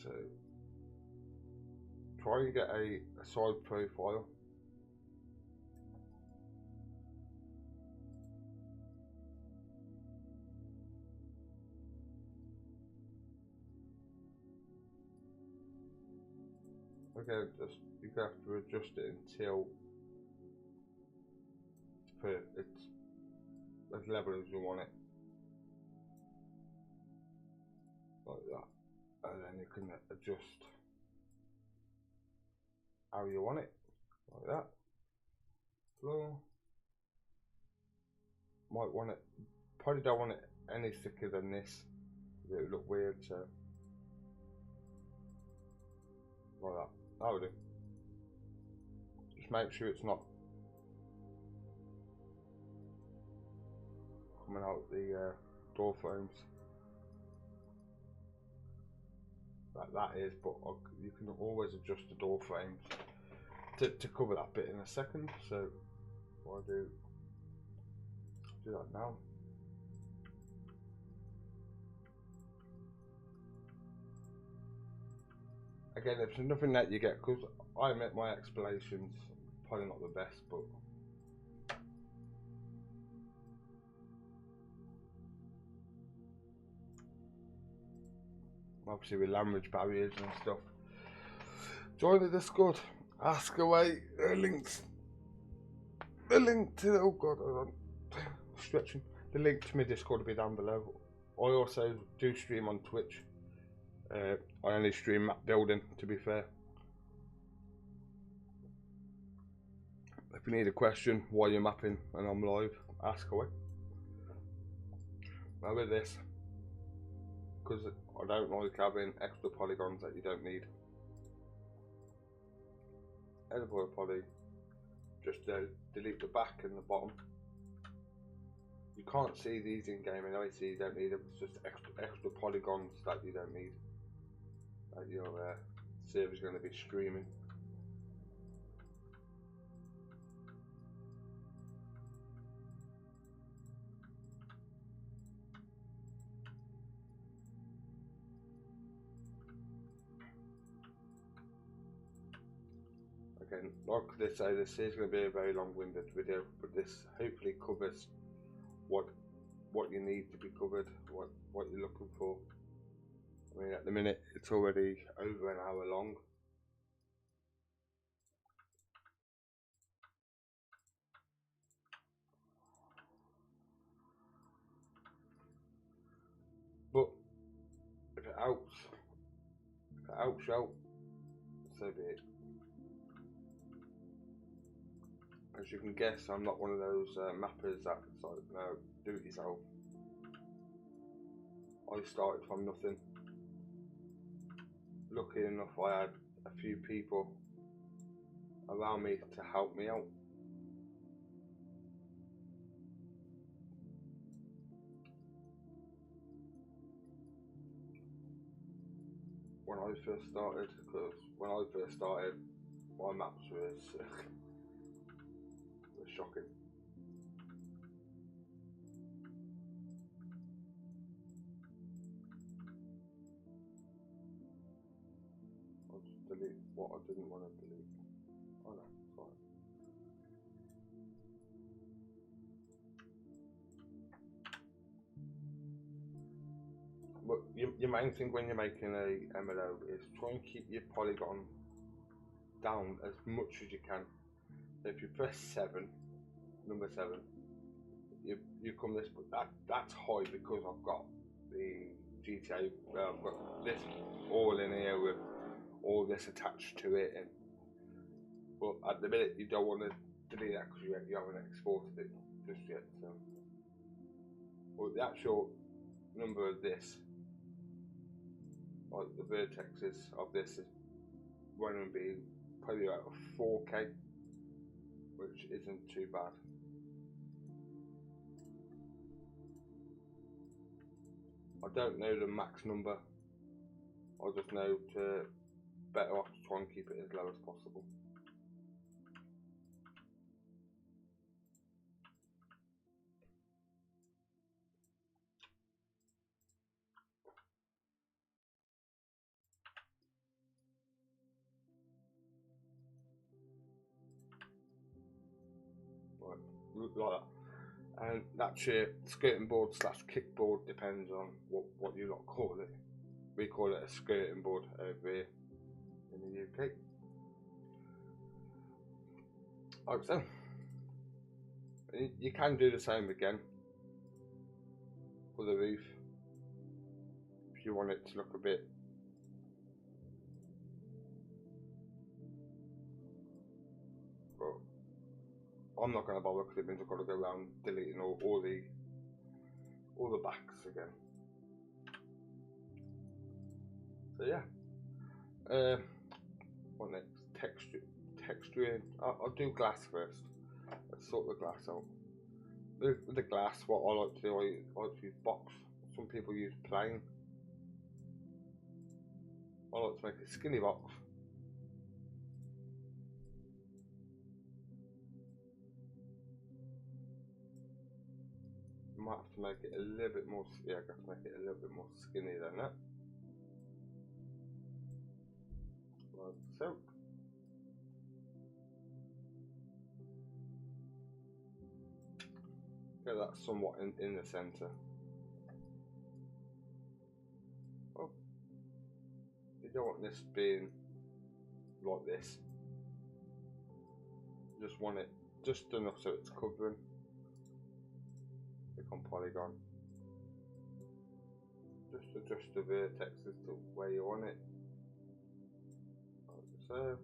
So try and get a side profile. Again, just you have to adjust it until it's as level as you want it, like that, and then you can adjust how you want it, like that. Floor, might want it, probably don't want it any thicker than this, it would look weird, so like that. That would do. Just make sure it's not coming out the door frames like that is, but you can always adjust the door frames to cover that bit in a second. So what I do that now. Again, if there's nothing that you get, because I admit my explanations probably not the best, but obviously with language barriers and stuff. Join the Discord, ask away. The link to, oh god, hold on, stretching. The link to my Discord will be down below. I also do stream on Twitch. I only stream map building, to be fair. If you need a question while you're mapping and I'm live, ask away. Now with this, because I don't like having extra polygons that you don't need, editable poly, just delete the back and the bottom. You can't see these in game anyway, so you don't need them. It's just extra polygons that you don't need, that your server's going to be streaming. again, like they say, this is going to be a very long-winded video, but this hopefully covers what you need to be covered, what you're looking for. I mean, at the minute it's already over an hour long. But if it helps you out, so be it. As you can guess, I'm not one of those mappers that's like, no, do it yourself. I started from nothing. Lucky enough, I had a few people around me to help me out. When I first started, because when I first started, my maps was shocking. I'll just delete what I didn't want to delete. Oh no, fine. But your main thing when you're making a MLO is try and keep your polygon down as much as you can. So if you press 7, number 7, you come this, but that's high because I've got the GTA, I've got this all in here with all this attached to it, and but at the minute you don't want to delete that because you haven't exported it just yet. So, but the actual number of this, like the vertexes of this, is going to be probably about 4K, which isn't too bad. I don't know the max number. I just know to better off to try and keep it as low as possible. Right, like that. And that's your skirting board / kickboard, depends on what you lot call it. We call it a skirting board over here in the UK. Like so. You can do the same again for the roof if you want it to look a bit. But I'm not going to bother because it means I've got to go around deleting all the backs again. So yeah. What next? Texturing. I'll do glass first. Let's sort the glass out. With the glass, what I like to do, I like to use box. Some people use plain. I like to make a skinny box. You might have to make it a little bit more. Yeah, I have to make it a little bit more skinny than that. Like so. Get that somewhat in the centre. Oh, you don't want this being like this. You just want it just enough so it's covering. Click on polygon. Just adjust the vertexes to where you want it. Like so.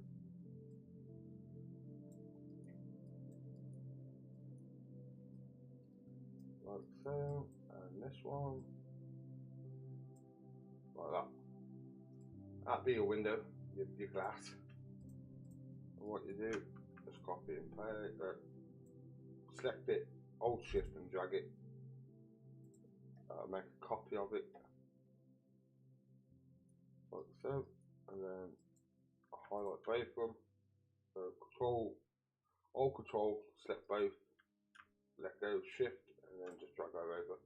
Like so, and this one, like that. That'd be your window, your glass. And what you do, just copy and paste, select it, hold shift and drag it, make a copy of it, like so, and then highlight both of them, so hold control, select both, let go, shift, and then just drag that over.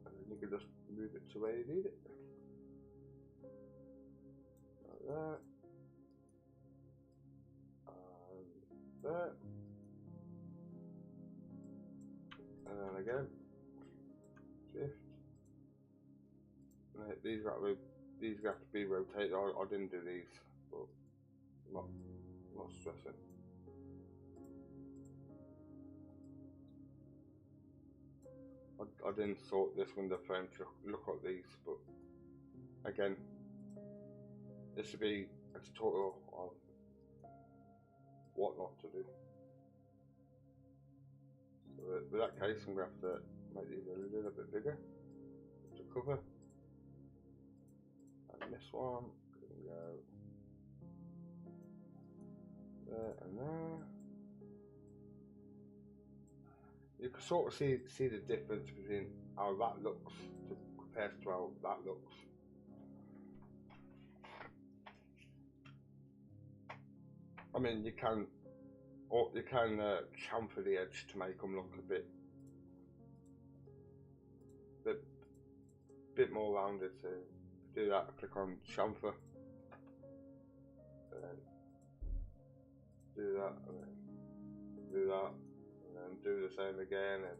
And then you can just move it to where you need it. there, and there, and then again, shift. And these have to be rotated. I didn't do these, but I'm not stressing. I didn't sort this window frame to look like these, but again, this should be a tutorial of what not to do. So with that case, I'm going to have to make these a little bit bigger to cover. And this one can go there and there. You can sort of see the difference between how that looks compared to how that looks. I mean, you can chamfer the edge to make them look a bit more rounded. So do that, click on chamfer, and then do that, and then do that, and then do the same again. And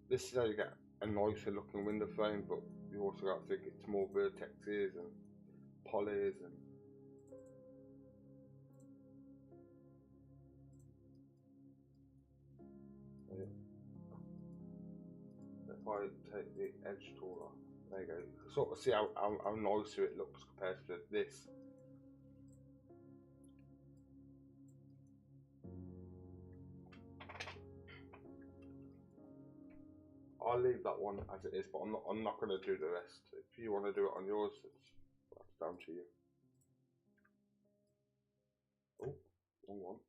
this is how you get a nicer looking window frame, but you also got to think it's more vertexes and polys and if I take the edge tool off, there you go, you can sort of see how nicer it looks compared to this. I'll leave that one as it is, but I'm not going to do the rest. If you want to do it on yours, that's down to you. Oh, wrong one.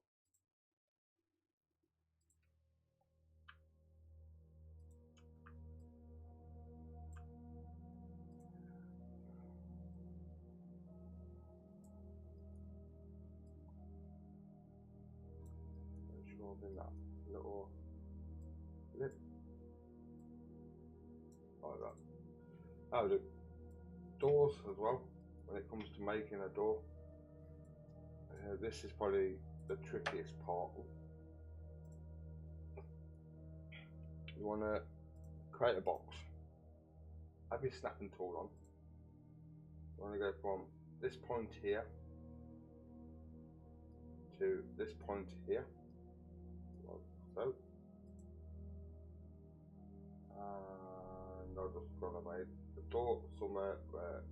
Make sure I'm in that little lip. Like that. That'll do. Doors as well, when it comes to making a door. This is probably the trickiest part. You want to create a box, have your snapping tool on. You want to go from this point here to this point here, like so. And I'm just going to make the door somewhere where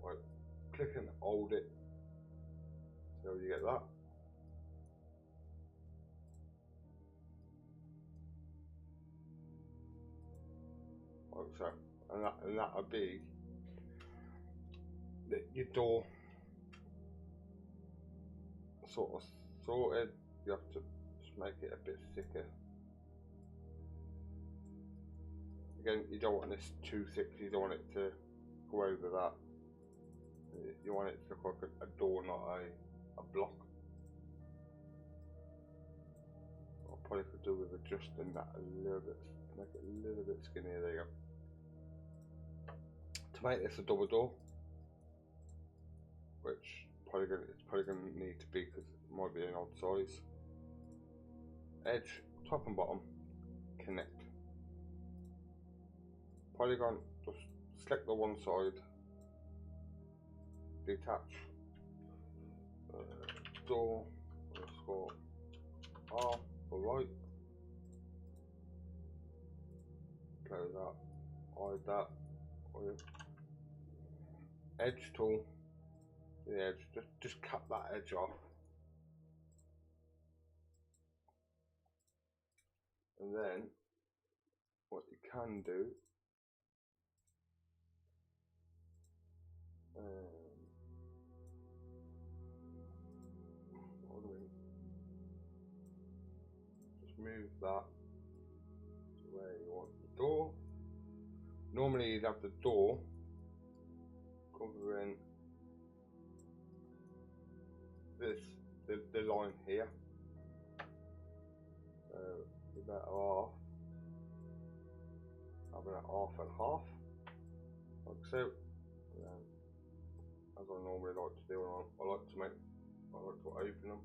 right, click and hold it so you get that. Like so, and that'll be your door sort of sorted. You have to just make it a bit thicker. Again, you don't want this too thick, you don't want it to go over that. You want it to look like a door, not a block. I probably could do with adjusting that a little bit, make it a little bit skinnier. There you go. To make this a double door, which it's probably going to need to be because it might be an odd size. Edge, top and bottom, connect. Polygon, just select the one side, detach, door, underscore R for right, close that, hide that, edge tool, the edge, just cut that edge off, and then what you can do, just move that to where you want the door. Normally you'd have the door covering this the line here. So you're better off having it half and half, like so. And then, as I normally like to do, I like to open them.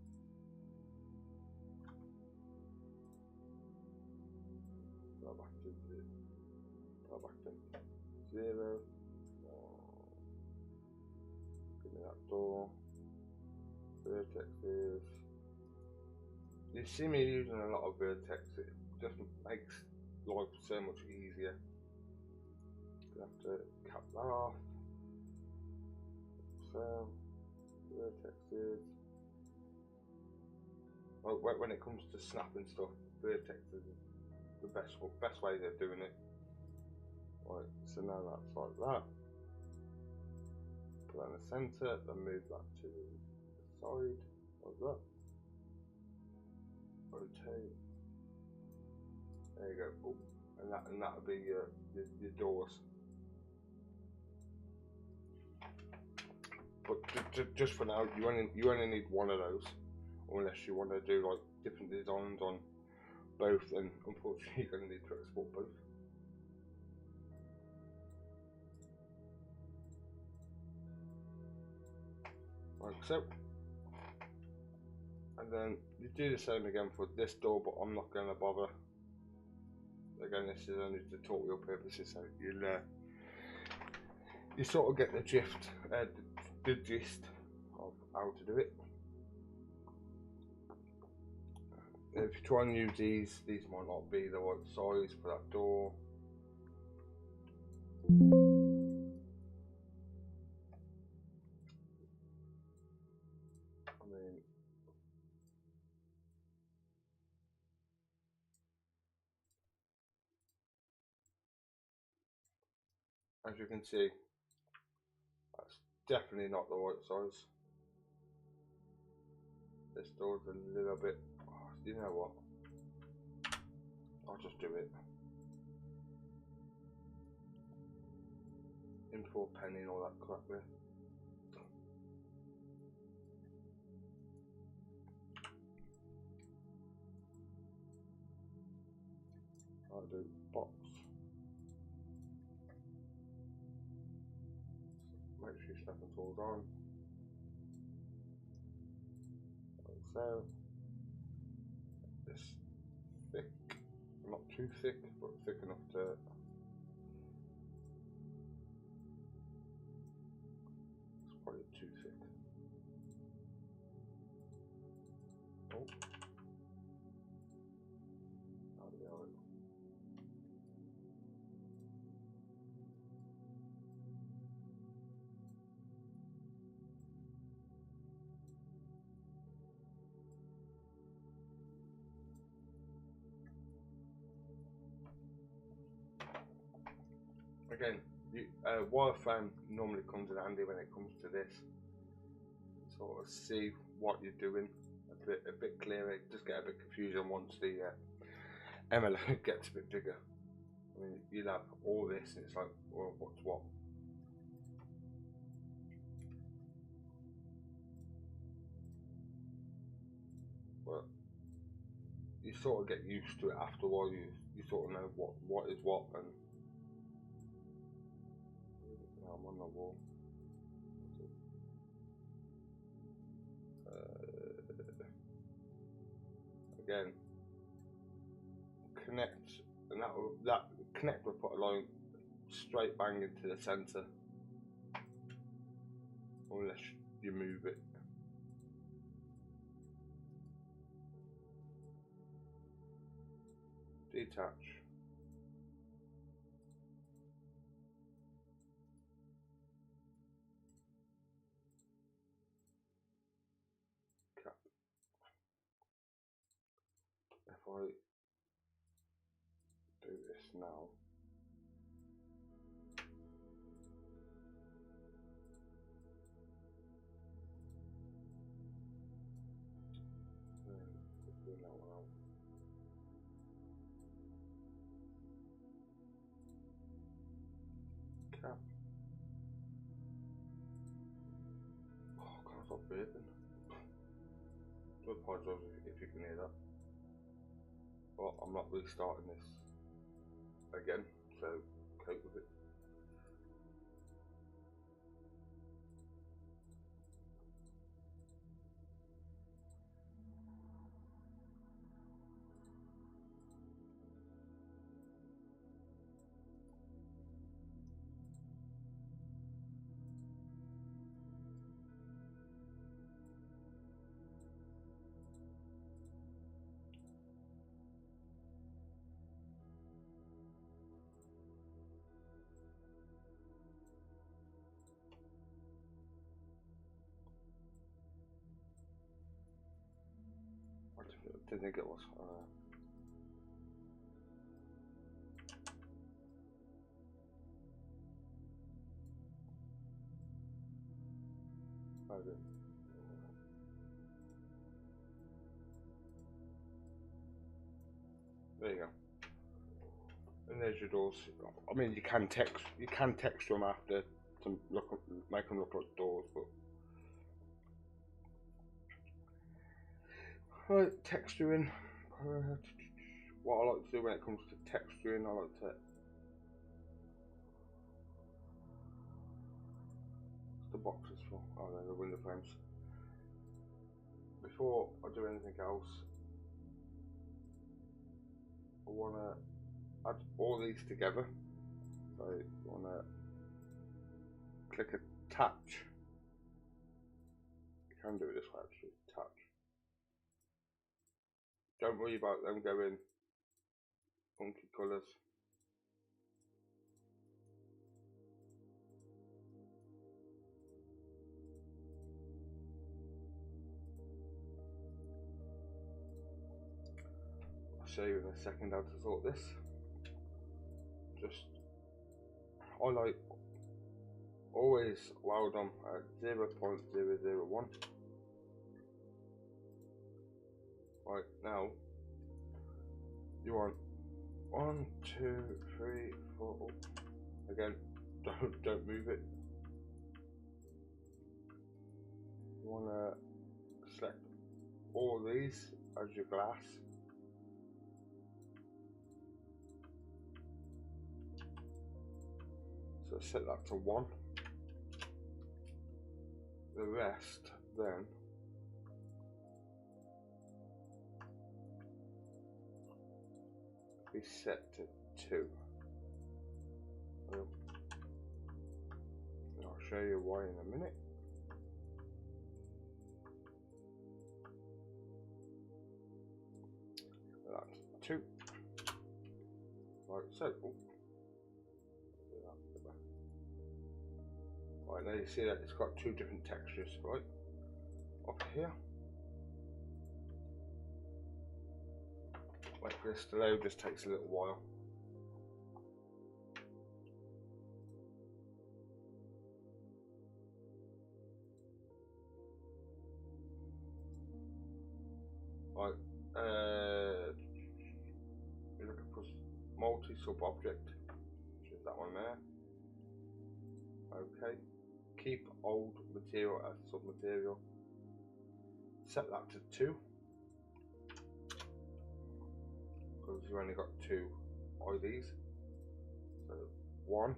Go back to 0. Give me that door. Vertexes. You see me using a lot of vertex. It just makes life so much easier. You have to cap that off. So vertexes. Well, when it comes to snapping stuff, vertexes is the best way of doing it. Right, so now that's like that. Put that in the centre, then move that to the side, like that. Rotate. There you go. Oh, and that'll be your doors. But just for now, you only need one of those, unless you want to do like different designs on both. And unfortunately, you're going to need to export both. Like so. And then you do the same again for this door, but I'm not going to bother. Again, this is only for tutorial purposes, so you sort of get the gist of how to do it. If you try and use these might not be the right size for that door. I mean, as you can see, that's definitely not the right size. This door's a little bit, you know what, I'll just do it. In for a penny and all that crap there. I'll do box. Make sure your stepping tool's on. Like so. This thick, not too thick, but thick enough to. It's probably too thick. Oh. There we go. Again, wireframe normally comes in handy when it comes to this. Sort of see what you're doing a bit clearer. Just get a bit confusion once the MLO gets a bit bigger. I mean, you'll have all this, and it's like, well, what's what? But you sort of get used to it after a while. You sort of know what is what, and now I'm on the wall. Again, connect, and that connect will put a line straight bang into the centre, unless you move it. Detach. Cap. If I do this now, do that one out. Cap. Oh, I can't stop breathing. I apologise if you can hear that, but I'm not restarting this again, so cope with it. I didn't think it was. Okay. There you go. And there's your doors. I mean, you can text them after to make them look like doors, but right, texturing. What I like to do when it comes to texturing, I like to the boxes for the window frames. Before I do anything else, I want to add all these together. So I want to click attach. You can do it this way actually, attach. Don't worry about them going funky colours. I'll show you in a second how to sort this. I like always weld them at 0.001. Right, now you want 1, 2, 3, 4. Again, don't move it. You want to select all these as your glass. So set that to 1. The rest then be set to 2. I'll show you why in a minute. That's 2. Right, so right, now you see that it's got 2 different textures, right? Up here. Wait for this to load, this takes a little while. Right, you're looking for multi-sub object, which is that one there. Okay, keep old material as sub material. Set that to 2. Because you've only got 2 IDs. So 1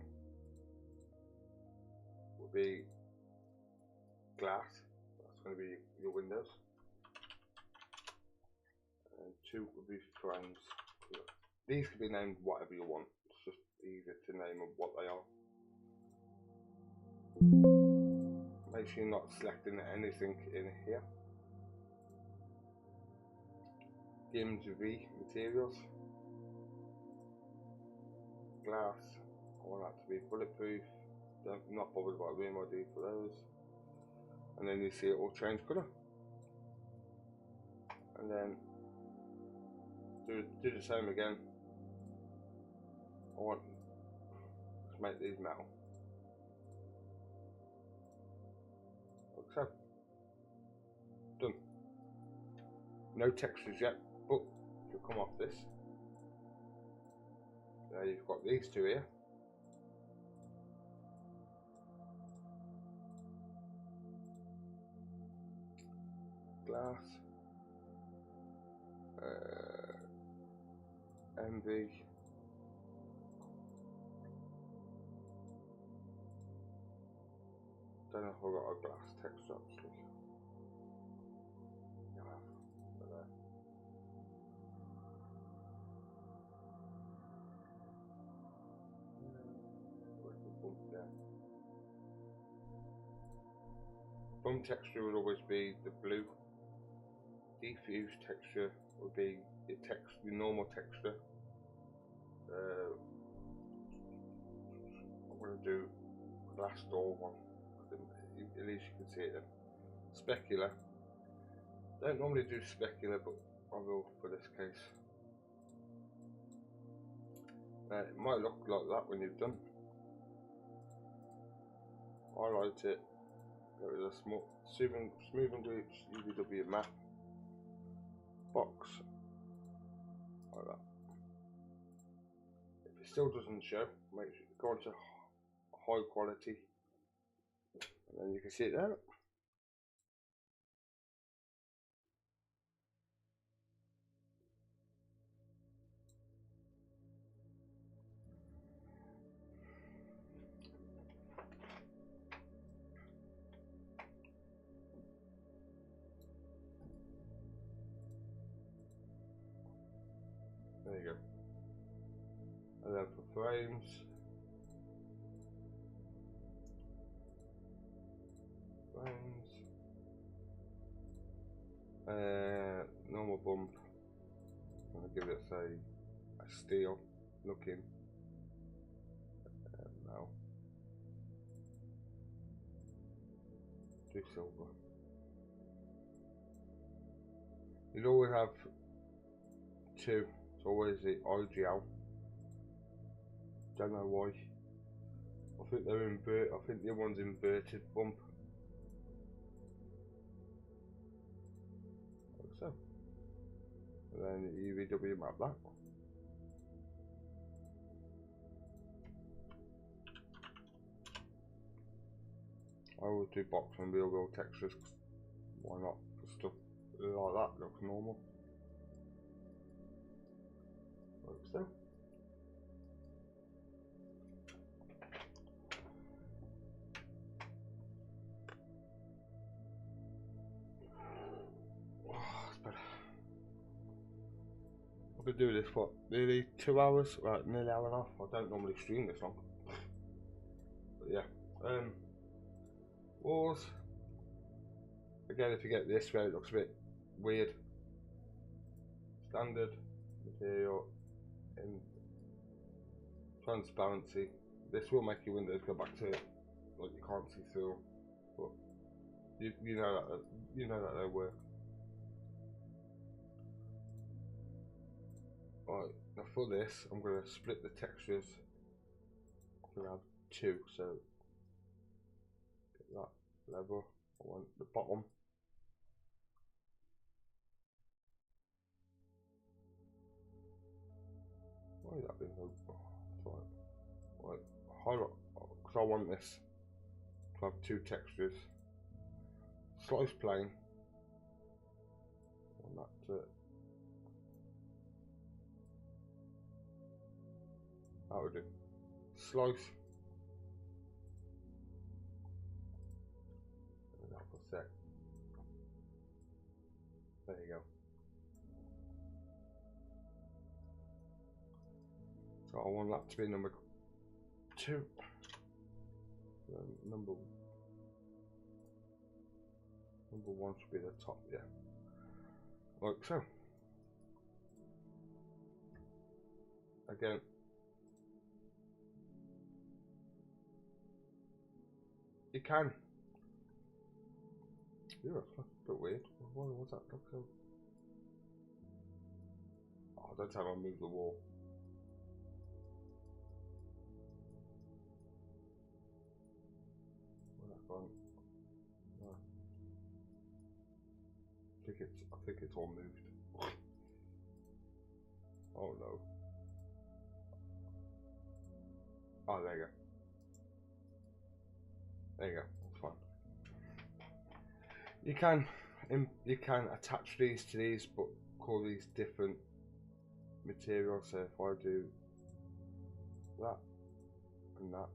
will be glass, that's going to be your windows. And 2 will be frames. These can be named whatever you want, it's just easier to name them what they are. Make sure you're not selecting anything in here. Gims V materials. Glass, I want that to be bulletproof. I'm not bothered about VMID for those. And then you see it will change colour. And then do the same again. I want to make these metal. So, done. No textures yet, but if you come off this, now you've got these 2 here. Glass, MV. Don't know if I've got a glass texture actually. Yeah, but there. Where's the bump there? Bump texture would always be the blue. Diffuse texture would be the normal texture. I'm going to do glass door one. At least you can see it then. Specular. Don't normally do specular, but I will for this case. It might look like that when you've done. Highlight it. Go with a small smoothing groups. UVW map box like that. If it still doesn't show, make sure you go on to high quality, and then you can see it there. There you go. And then for frames, normal bump. I'm gonna give it a steel looking. Now do silver. You'd always have two. It's always the IGL. Don't know why. I think they're inverted. I think the other one's inverted bump. Like so. And then UVW map that. I always do box and real textures. Why not? For stuff like that looks normal. Like so. I've been doing this for nearly 2 hours, right, nearly hour and a half. I don't normally stream this long. But yeah. Walls. Again, if you get this where it looks a bit weird. Standard material in transparency. This will make your windows go back to like you can't see through, but you know that they work. Right, now for this, I'm going to split the textures. I'm going to have two, so get that level. I want the bottom. Why is that being so? Right, highlight, because I want this to have two textures. Slice plane. I want that to. That would do. Slice. That for a sec. There you go. So I want that to be number 2. Number 1 should be the top, yeah. Like so. Again. You can. Yeah, that's a bit weird. What's that look so? Oh, don't tell me I moved the wall. Where's that gone? No. I think it's all moved. Oh no. Oh, there you go. There you go. That's fine. You can attach these to these, but call these different material. So if I do that and that,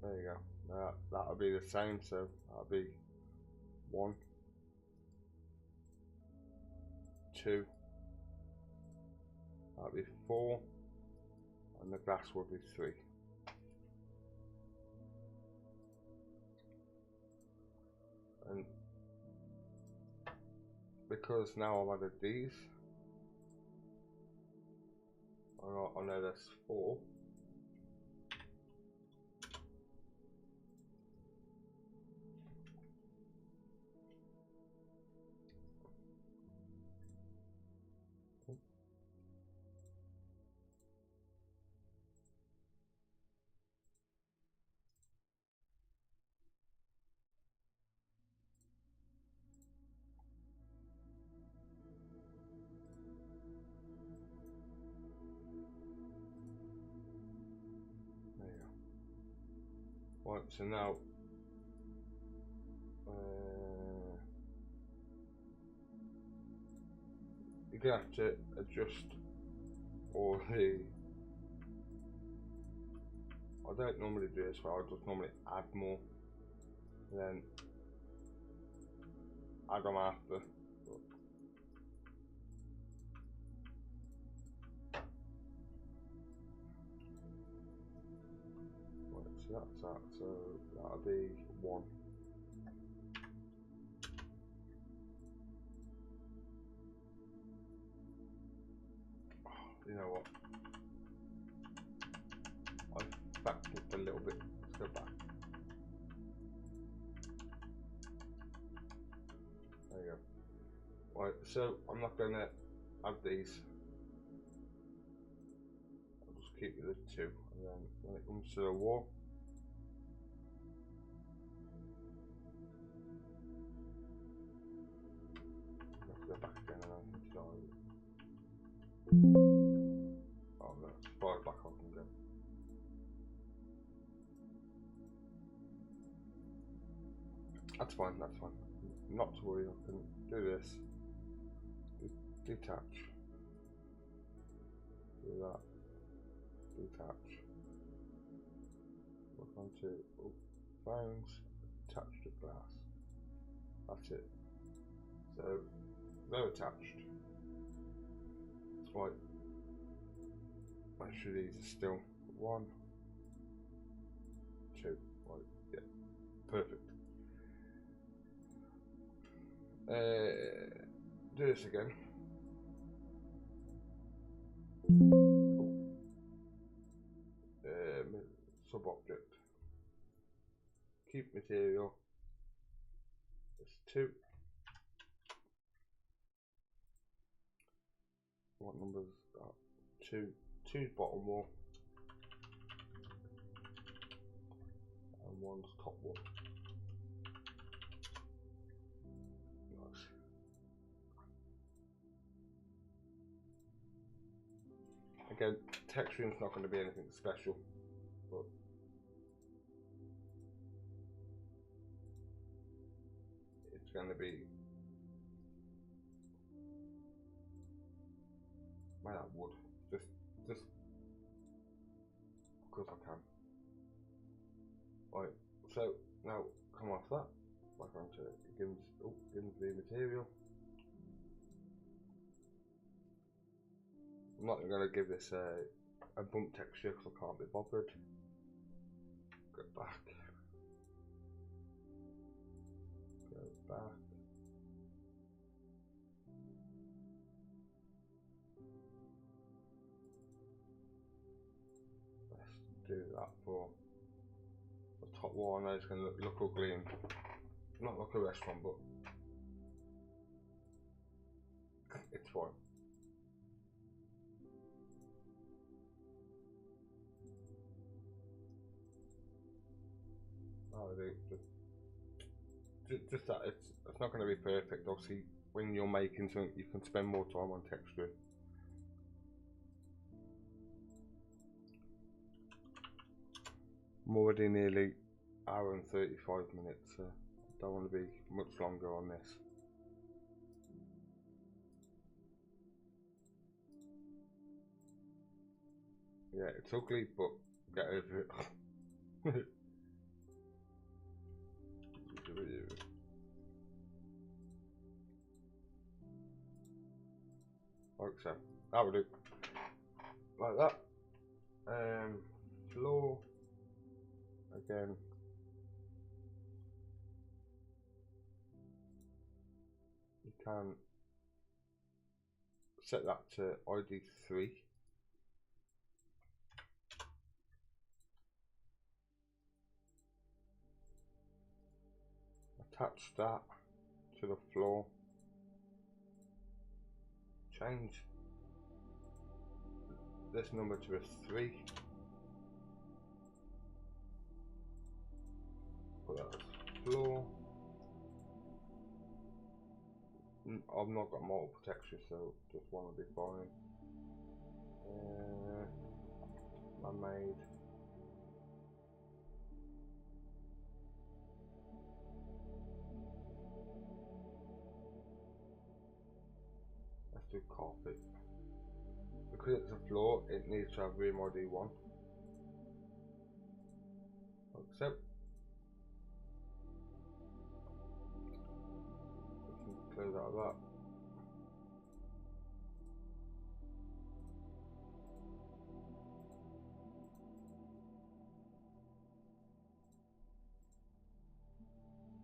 there you go. That'll be the same. So that'll be 1, 2. That'll be 4, and the glass will be 3. And because now I've added these, I know that's 4. Right, so now you're gonna have to adjust all the. I don't normally do this, but I just normally add more, and then add them after. So that's that, so that'll be 1. You know what? I've backed up a little bit. Let's go back. There you go. Right, so I'm not gonna add these. I'll just keep with the 2, and then when it comes to the wall, go back again and I can try. Oh no, as far back I can go. That's fine, that's fine. Not to worry, I can do this. Detach. Do that. Detach. Look onto phones, attach to glass. That's it. So they're attached. That's right. Make sure these are still 1, 2. Right, yeah, perfect. Do this again. Sub object. Keep material. It's 2. What number is that? 2. 2's bottom wall. And 1's top wall. Nice. Again, texturing is not going to be anything special, but it's going to be made out of wood, just because I can. Right, so now come off that, back onto it. It gives the material. I'm not going to give this a bump texture because I can't be bothered. Go back. Go back. Let's do that for the top wall. I know it's going to look ugly and not like a restaurant, but it's fine. Oh, just that it's not going to be perfect. Obviously, when you're making something, you can spend more time on texture. I'm already nearly hour and 35 minutes, so I don't want to be much longer on this. Yeah, it's ugly, but get over it. Like so. That would do. Like that. Floor. Again. You can set that to ID 3. Attach that to the floor. Change this number to a 3. Put that as floor. I've not got multiple textures, so just one will be fine. Man-made. Let's do carpet. Because it's a floor, it needs to have room ID 1. Accept. We can close out of that.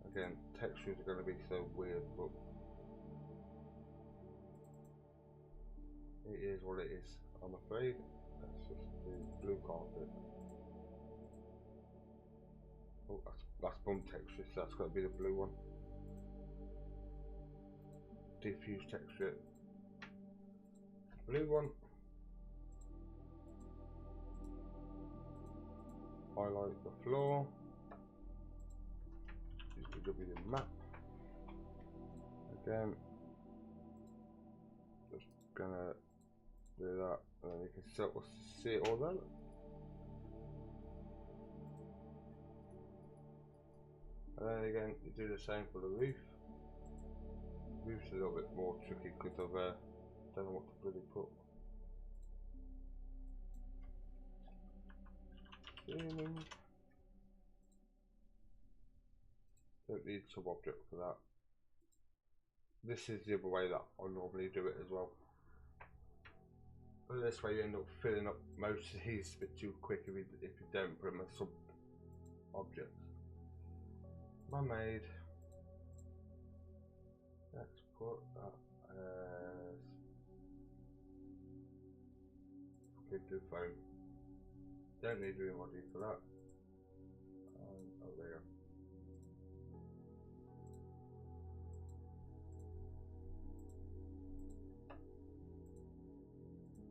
Again, textures are going to be so weird, but it is what it is, I'm afraid. Let's just do blue carpet. Oh, that's bump texture, so that's got to be the blue one. Diffuse texture, blue one. Highlight the floor. Use the W map. Again, just gonna do that, and then you can see it all then. And then again, you do the same for the roof. Roof's a little bit more tricky because of don't know what to really put. Ceiling. Don't need sub object for that. This is the other way that I normally do it as well. But this way you end up filling up most of these a bit too quick if you don't put them as sub objects. Man-made. Let's put that as blue foam. Don't need room ID for that. Oh, there you go.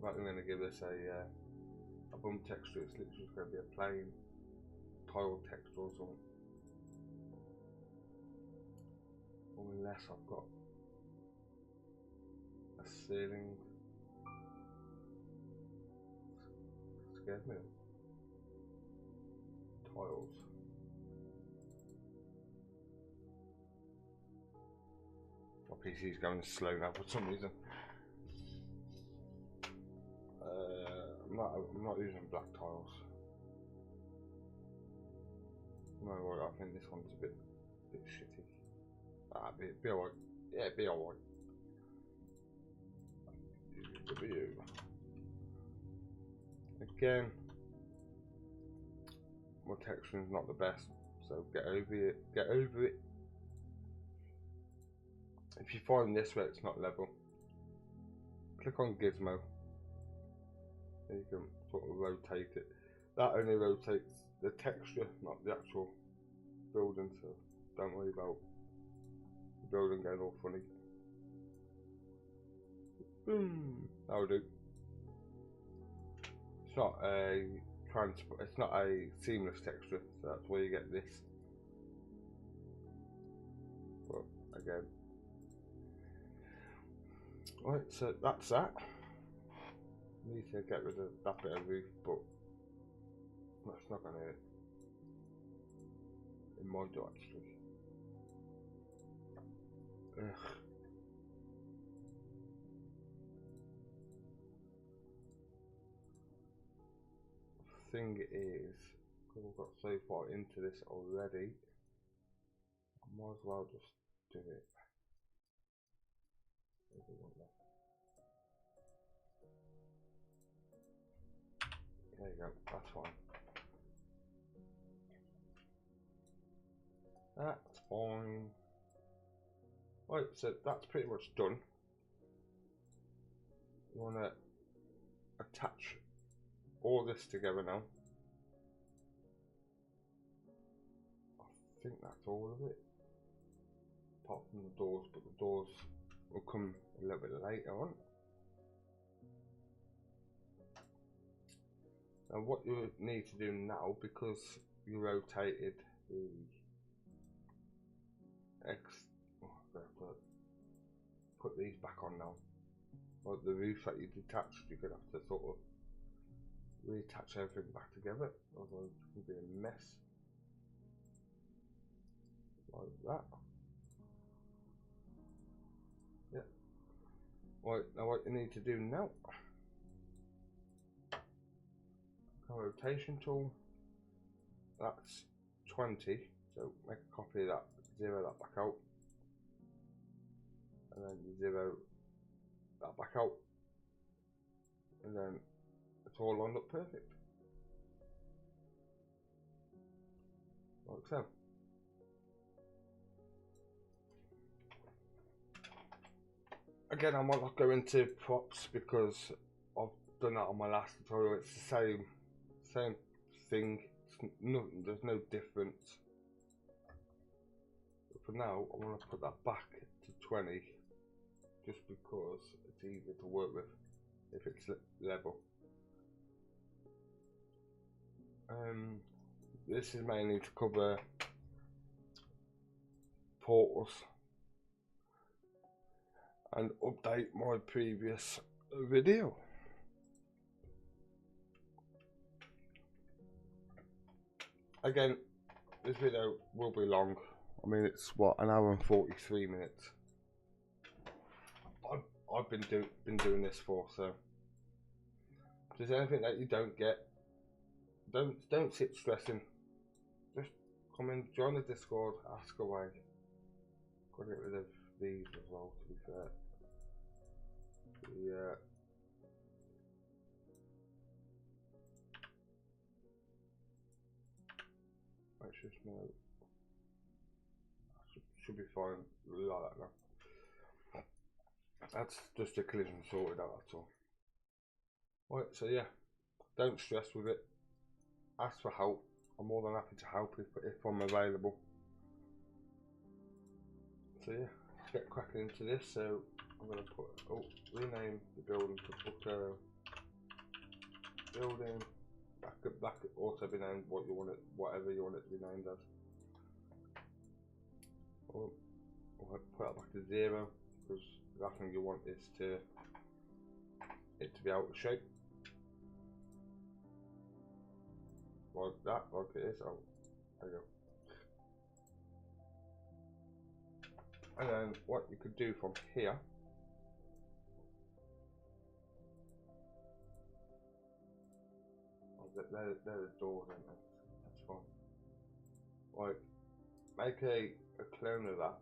Right, I'm going to give this a bump texture. It's literally just going to be a plain tile texture or something. Unless I've got a ceiling. Scared me. Tiles. My PC's going slow now for some reason. I'm not using black tiles. No, I think this one's a bit shitty. Be alright. Yeah, be alright. W. Again, my texture is not the best, so get over it. Get over it. If you find this where it's not level, click on Gizmo. And you can sort of rotate it. That only rotates the texture, not the actual building, so don't worry about the building going all funny. Boom. That'll do. It's not a it's not a seamless texture, so that's where you get this. But again, right, so that's that. Need to get rid of that bit of roof, but that's not gonna hurt. It might do actually. Ugh. thing is, because I've got so far into this already, I might as well just do it. There you go, that's fine. That's fine. Right, so that's pretty much done. You want to attach all this together now. I think that's all of it, apart from the doors, but the doors will come a little bit later on. And what you need to do now, because you rotated the put these back on now. Like the roof that you detached, you're gonna have to sort of reattach everything back together, otherwise it can be a mess. Like that. Yeah. Right, now what you need to do now, rotation tool, that's 20, so make a copy of that, zero that back out, and then you zero that back out, and then it's all lined up perfect, like so. Again, I might not go into props because I've done that on my last tutorial. It's the same thing. There's no difference. But for now, I want to put that back to 20, just because it's easier to work with if it's level. This is mainly to cover portals and update my previous video. Again, this video will be long. I mean, it's what, an hour and 43 minutes. I've been doing this for, so if there's anything that you don't get, don't sit stressing. Just come in, join the Discord, ask away. Got to get rid of these as well, to be fair. Yeah. Let's just know. Should be fine like that now. That's just a collision sorted out, that's all. Right, so yeah, don't stress with it. Ask for help. I'm more than happy to help if I'm available. So yeah, let's get cracking into this. So I'm going to put, rename the building to Booker Building. That could also be named what you want it, whatever you want it to be named as. Or put it back to 0, because the last thing you want is it to be out of shape. Like that, like it is. Oh, there you go. And then what you could do from here, they're the doors, aren't they? That's fine. Right, make a clone of that.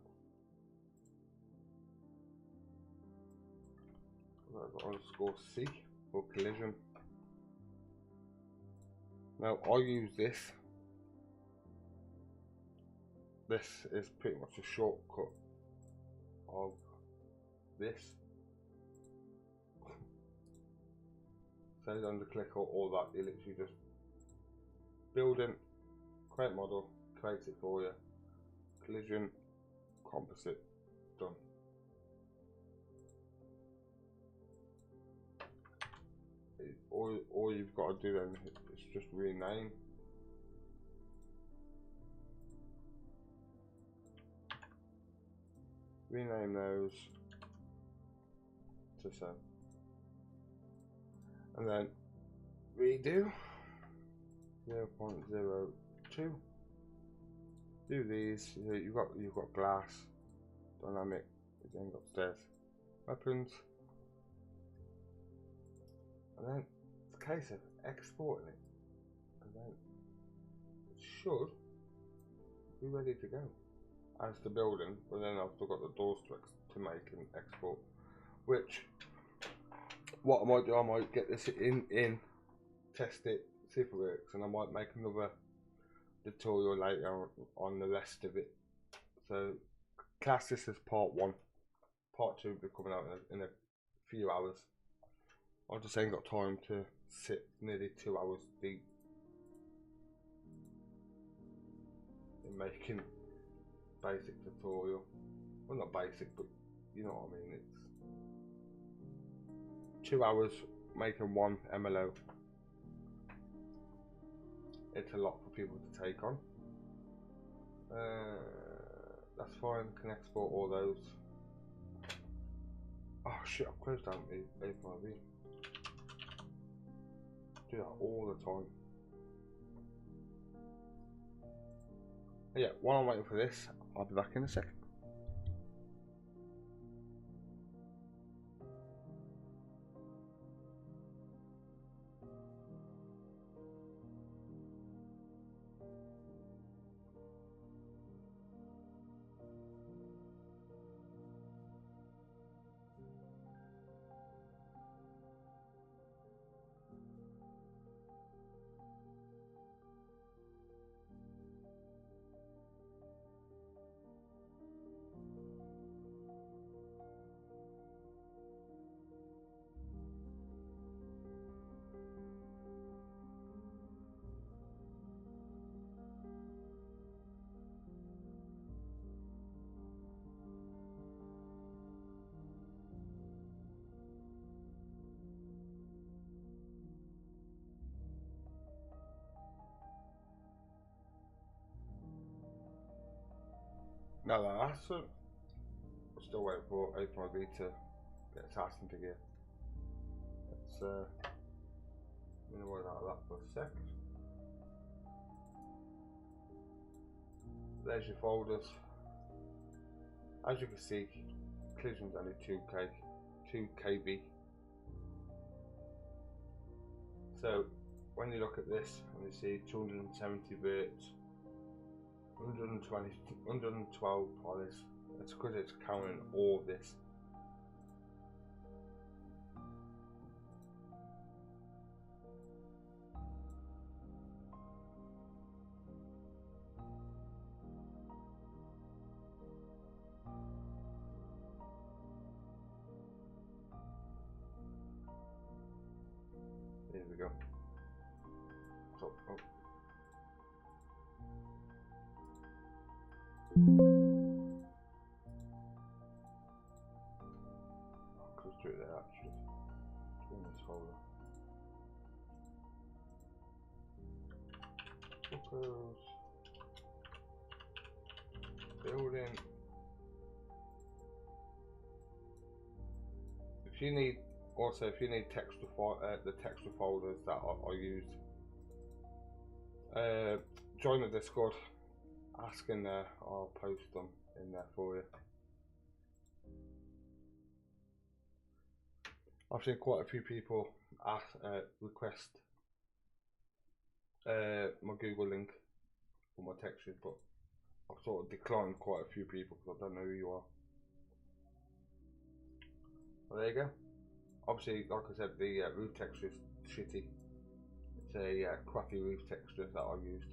Underscore C for collision. Now I use this. This is pretty much a shortcut of this. So you don't click or all that, you literally just building, create model, create it for you, collision, composite, done. All you've got to do then is just rename. Rename those to so. And then redo 0.02. Do these. You've got glass, dynamic, then got stairs, weapons, and then it's a case of exporting it. should be ready to go as the building, but then I've still got the doors to make and export, which what I might do, I might get this in test it, see if it works, and I might make another tutorial later on the rest of it. So class this as part 1. Part 2 will be coming out in a few hours. I just ain't got time to sit nearly 2 hours deep in making basic tutorial. Well, not basic, but you know what I mean. It's 2 hours making one MLO. It's a lot for people to take on. That's fine, can export all those. Oh shit, I've closed down A5B. Do that all the time. But yeah, while I'm waiting for this, I'll be back in a second. Now that's still waiting for A5B to get its ass into gear. Let's minimize out of that for a sec. There's your folders. As you can see, collision's only 2 KB. So when you look at this and you see 270 verts, 112 polys, it's because it's counting all this. There we go. So, oh. I'll go through there actually. In this folder. Photos. Building. If you need texture the texture folders that I used, join the Discord. Ask in there. I'll post them in there for you. I've seen quite a few people request my Google link for my textures, but I've sort of declined quite a few people because I don't know who you are. Well, there you go. Obviously, like I said, the roof texture is shitty. It's a crappy roof texture that I used.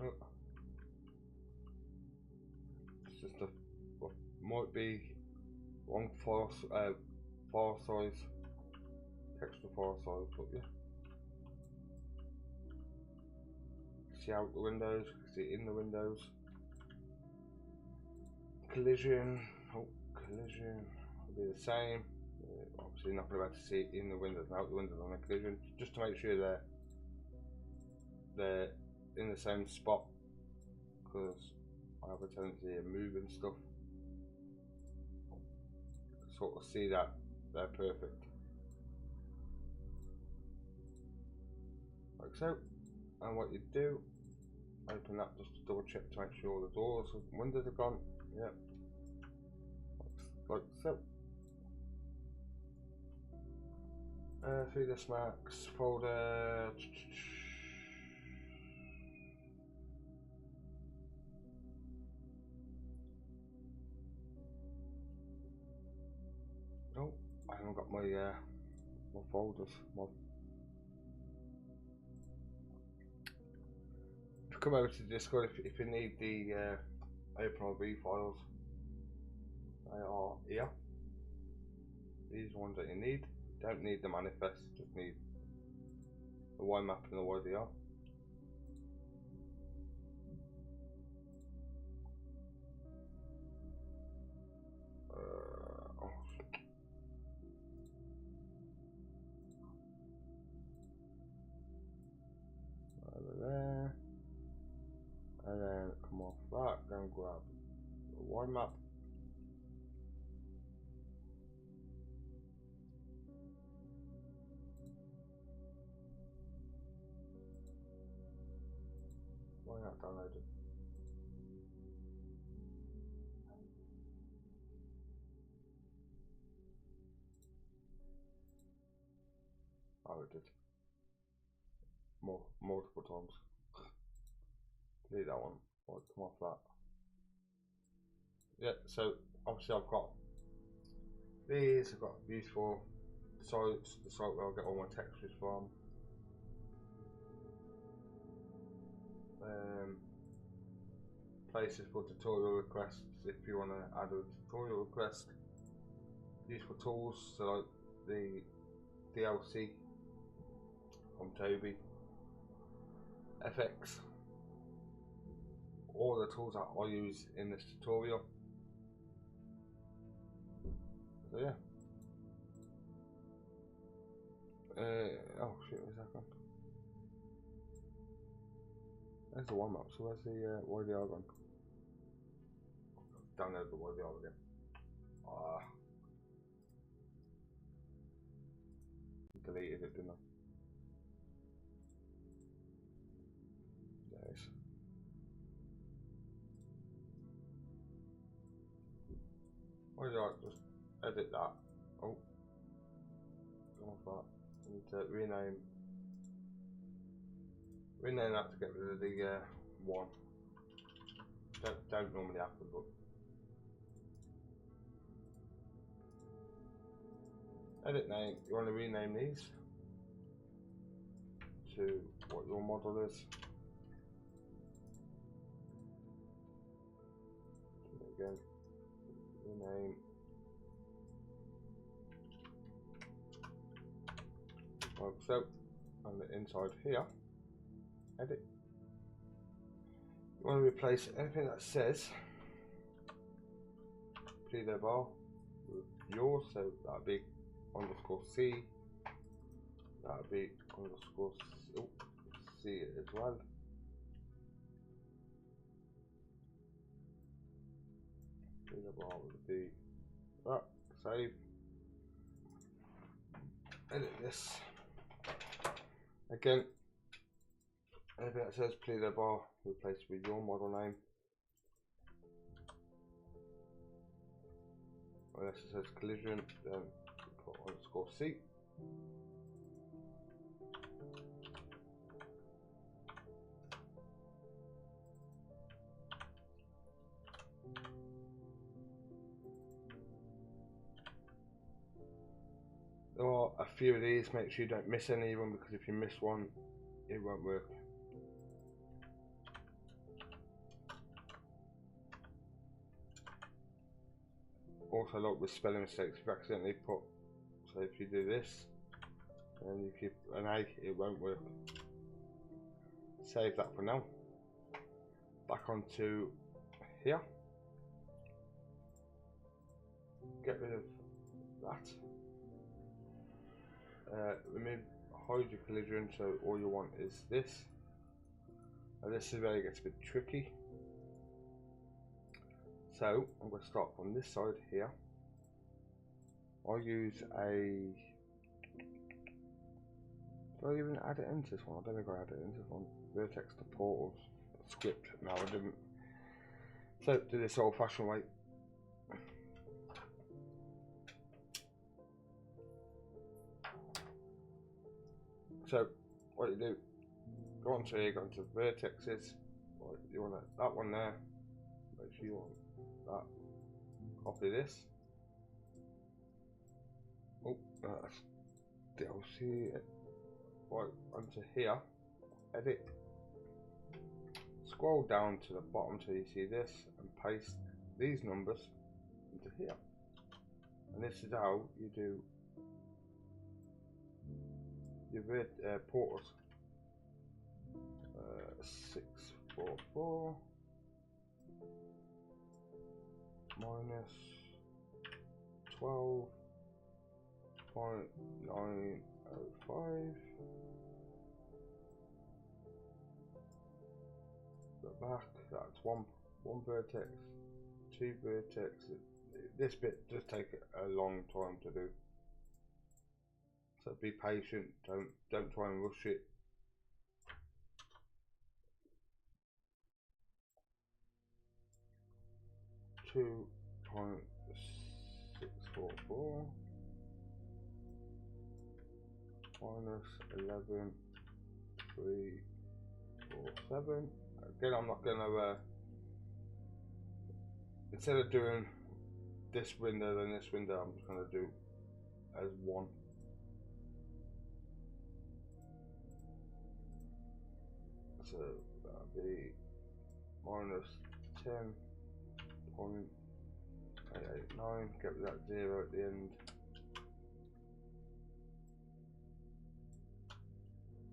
Oh. It's just a what might be wrong file size, texture file size, but yeah. See out the windows, see in the windows. Collision, oh, collision will be the same. Obviously not going to be able to see it in the windows and out the windows on a collision, just to make sure they're in the same spot, because I have a tendency of moving stuff. Sort of see that they're perfect, like so. And what you do, open that just to double check to make sure all the doors and windows are gone. Yeah, like so. 3DSMAX folder. Oh, I haven't got my my folders. Come over to Discord if you need the OpenIV files. They are here. These are ones that you need. You don't need the manifest, just need the YMAP and the YDR. Over there. And then come off that, go and grab the YMAP. Why not download it? Oh, it did. Multiple times. Delete that one. Or come off that. Yeah, so obviously I've got these, I've got beautiful sites, the site where I'll get all my textures from. Places for tutorial requests if you want to add a tutorial request. Useful tools, so like the DLC from Toby, FX, all the tools that I use in this tutorial. So yeah. Oh shit, where's that gone? There's the one map, so where's the YDR gone? Download the YDR again. Deleted it, didn't I? Yes. YDR, just edit that. Oh, come off that. I need to rename that to get rid of the one. Don't normally happen, but edit name. You want to rename these to what your model is. Again, rename. Like so, on the inside here, edit. You want to replace anything that says Pleader bar with yours, so that'd be _C, that'd be _C as well. Pleader bar would be that. Save. Edit this. Again, anything that says Pleader bar, replace with your model name. Unless it says collision, then put _C. There are a few of these, make sure you don't miss any of them, because if you miss one, it won't work. Also, like with spelling mistakes, if you accidentally put, so if you do this and you keep an A, it won't work. Save that for now. Back onto here. Get rid of that. Remove, hide your collision, so all you want is this. Now this is where it gets a bit tricky. So I'm going to start from this side here. I'll use a. Did I even add it into this one? I don't think I added it into this one. Vertex to portals script. No, I didn't. So do this old-fashioned way. So what you do, go onto here, go into vertexes. Right, you want that one there. Make sure you want that. Copy this. Oh, that's DLC. Right, onto here. Edit. Scroll down to the bottom till you see this, and paste these numbers into here. And this is how you do your portals. 644 minus 12.905. The back, that's one vertex, two vertexes. This bit does take a long time to do, so be patient. Don't try and rush it. .644 minus 11.347. Again, I'm not gonna instead of doing this window then this window, I'm just gonna do as one. So that'll be minus 10.889. Get rid of that 0 at the end.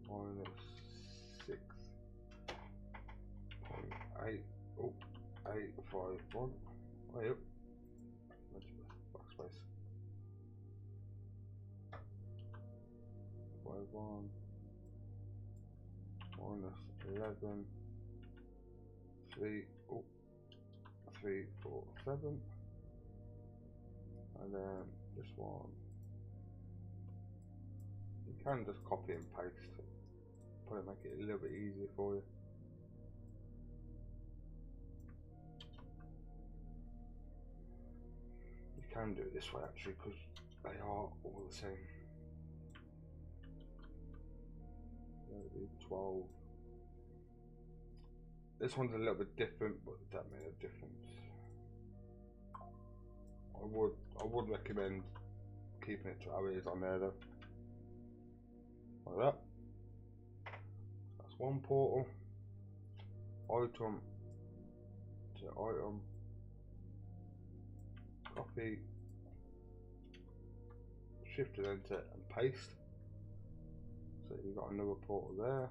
Minus 6.851. Oh, yep. Backspace. 51 minus 11 347, and then this one you can just copy and paste, probably make it a little bit easier for you. You can do it this way actually, because they are all the same. 12. This one's a little bit different, but that made a difference. I would recommend keeping it to how it is on there though. Like that. That's one portal. Item to item. Copy. Shift and enter and paste. So you've got another portal there.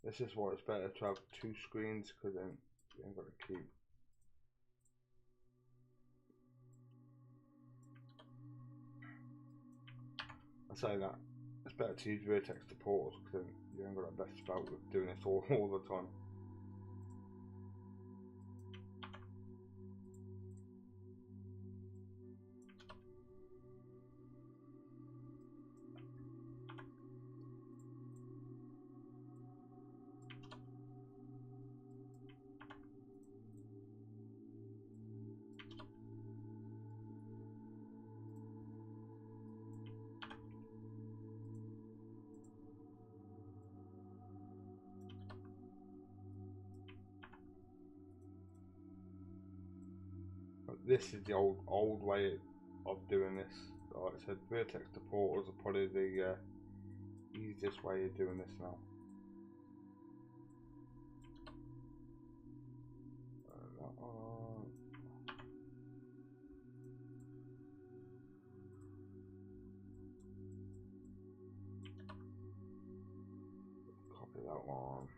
This is why it's better to have two screens, because then you ain't got to keep. I say that it's better to use vertex to portals, because then you ain't got to mess about with doing this all the time. This is the old way of doing this. Like I said, vertex to portals are probably the easiest way of doing this now. Copy that one.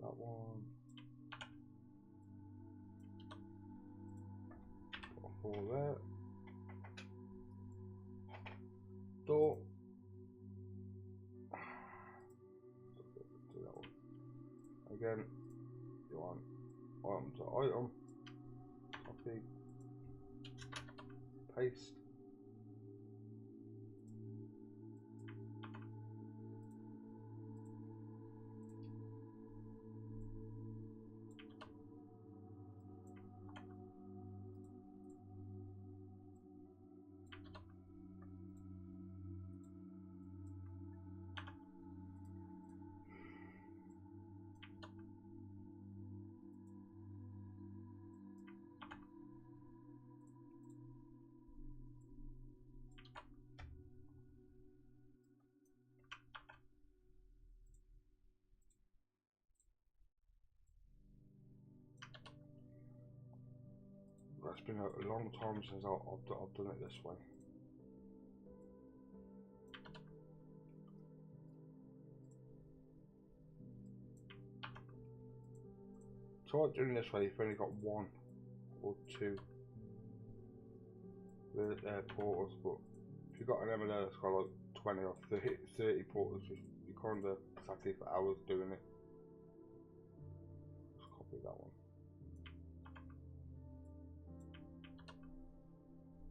That one. Got a 4 there. Door. Do that one. Again, you want item to item. Copy. Paste. it's been a long time since I've done it this way. So doing this way, you've only got one or two portals, but if you've got an MLO that's got like 20 or 30 portals, you kind of sat here for hours doing it. Let's copy that one.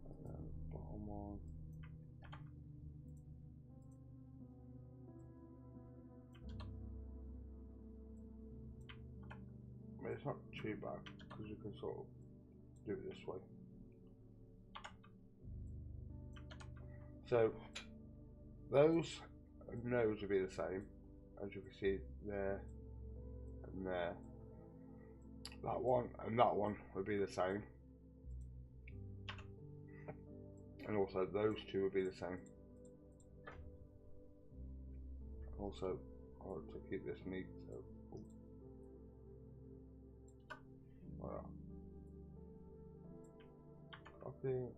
And then bottom one. I mean, it's not too bad because you can sort of do it this way. So those nodes will be the same, as you can see there and there. That one and that one will be the same, and also those two will be the same. Also, I want to keep this neat, so voilà. Copy.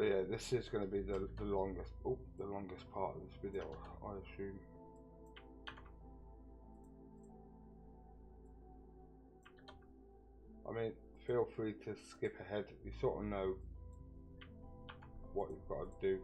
Yeah, this is going to be the longest part of this video, I assume. I mean, feel free to skip ahead. You sort of know what you've got to do.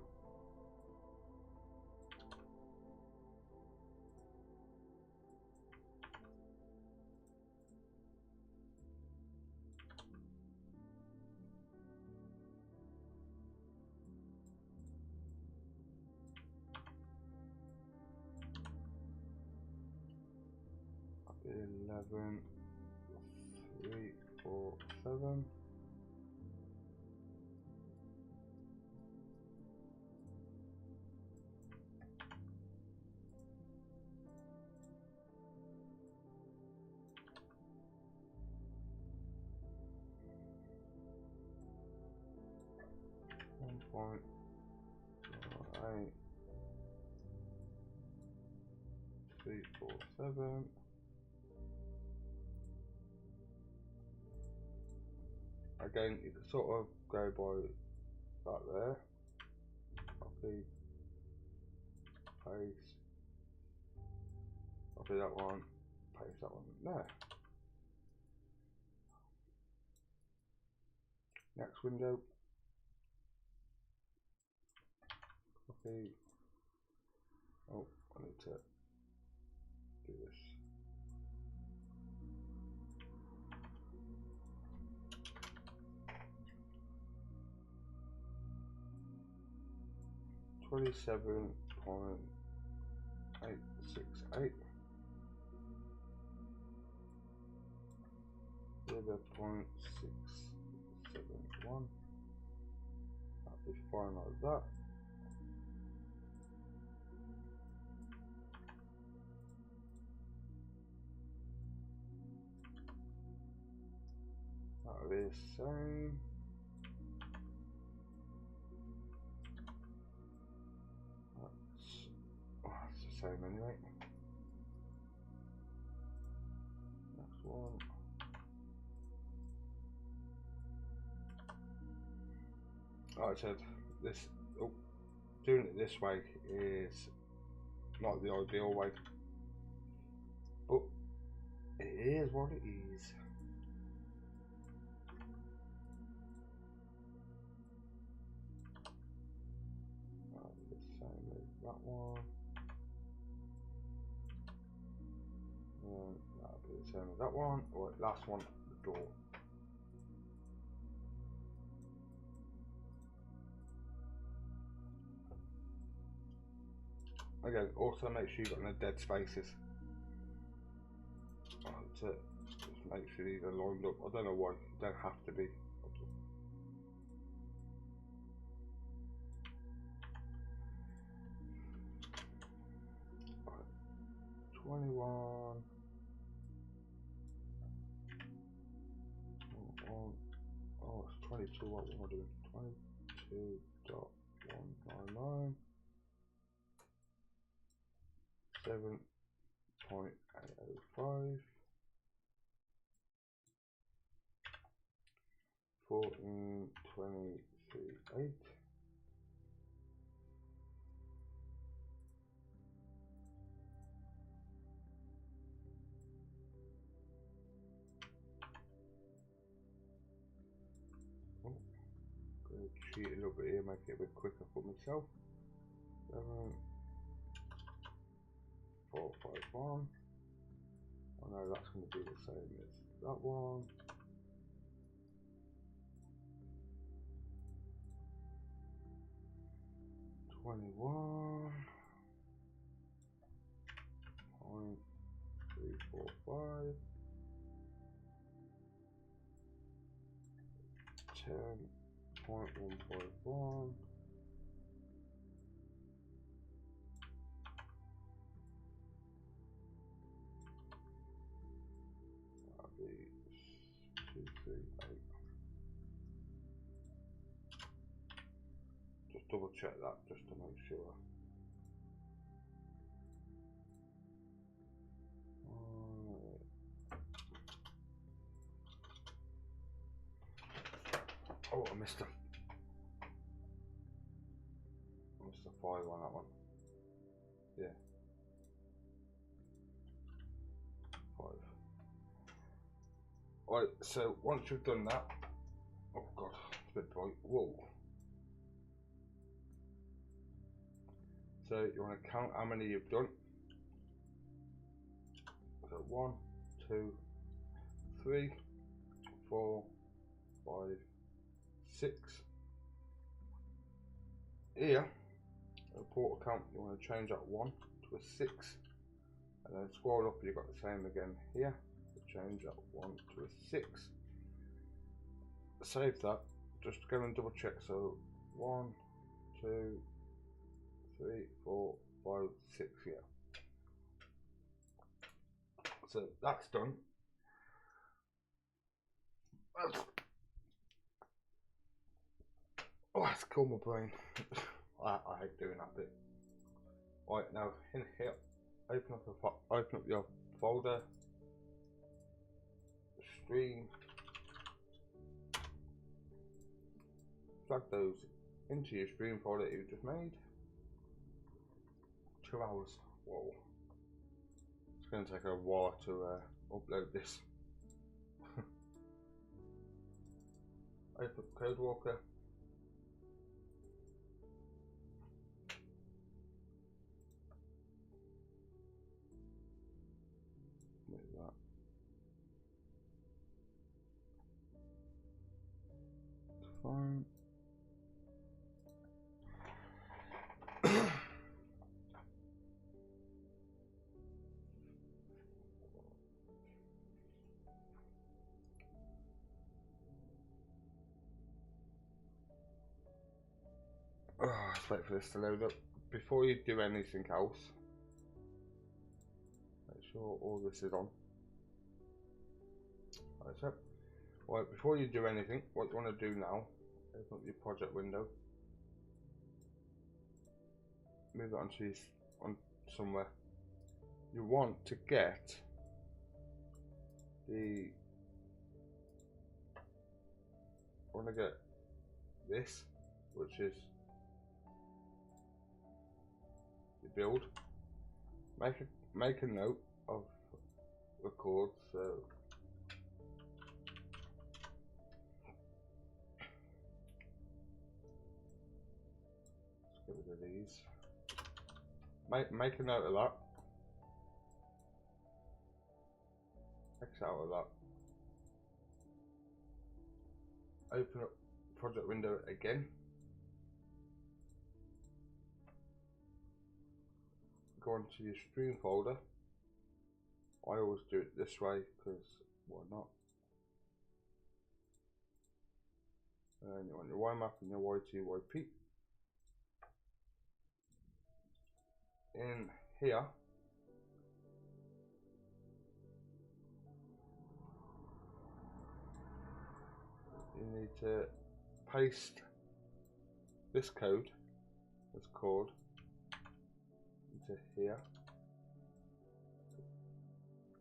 Up to 11, 3, 4, 7. Point 8, 3, 4, 7. Again, you can sort of go by that there. Copy, paste, copy that one, paste that one there. Next window. Copy. Oh, I need to do this. $27.868. 0.671. That'll be fine like that. That'll be the same. It's the same anyway. Next one. Like I said, doing it this way is not the ideal way, but it is what it is. The same as that one. And that'll be the same as that one. Or last one, the door. Again, also make sure you've got no dead spaces. To just make sure these are lined up. I don't know why, you don't have to be. 21. Oh, it's 22. What am I doing? 22.199. 7 0.805, 14.23.8. Cheat a little bit here, make it a bit quicker for myself. 7.451. I know that's going to be the same as that one. .345. 10.151. That'll be 238. Just double check that just to make sure. Oh, I missed a 5 on that one. Yeah, 5. Right, so once you've done that, oh god, it's a bit bright. Whoa. So you want to count how many you've done. So 1, 2, 3, 4, 5, 6. Here, report account, you want to change that 1 to a 6, and then scroll up, you've got the same again here. So change that 1 to a 6. Save that. Just go and double check. So 1, 2, 3, 4, 5, 6 here. So that's done. Oh, it's killed my brain. I hate doing that bit. Right, now in here, open up your folder, stream, drag those into your stream folder that you just made. 2 hours. Whoa. It's going to take a while to upload this. Open up Code Walker. Move that. Fine. Let's wait for this to load up. Before you do anything else, make sure all this is on. Right, so, right, before you do anything, what you want to do now, open up your project window, move it onto somewhere. You want to get this, which is your build. Make a note of record. So let's get rid of these. Make a note of that. X out of that. Open up project window again. Go onto your stream folder. I always do it this way because why not? And you want your YMAP and your YTYP. In here, you need to paste this code, this code, into here.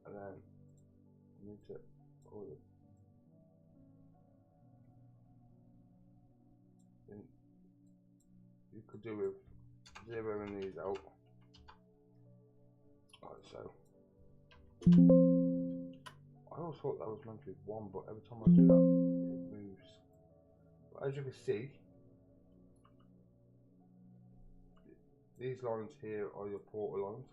and then I need to pull it in. You could do with zeroing these out like so. I always thought that was meant to be 1, but every time I do that it moves. But as you can see, these lines here are your portal lines.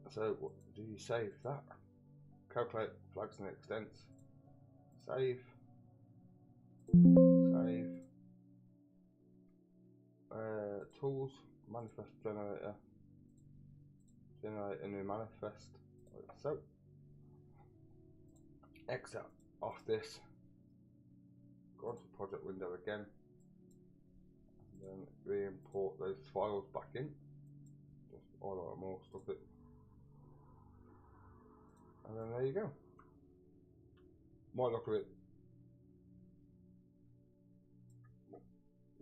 So what do you save that? Calculate flags and extents. Save. Save. Tools. Manifest generator. Generate a new manifest. Like so. Exit off this. Go onto the project window again. And then re-import those files back in. Just highlight them all, stuff it. And then there you go. Might look a bit.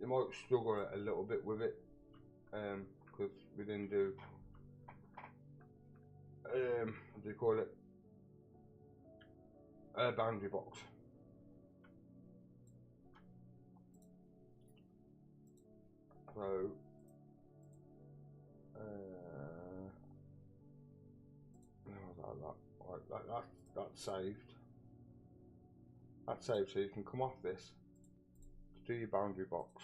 You might struggle a little bit with it, because we didn't do. What do you call it? A boundary box. So. Like that. That's saved. That's saved, so you can come off this to do your boundary box.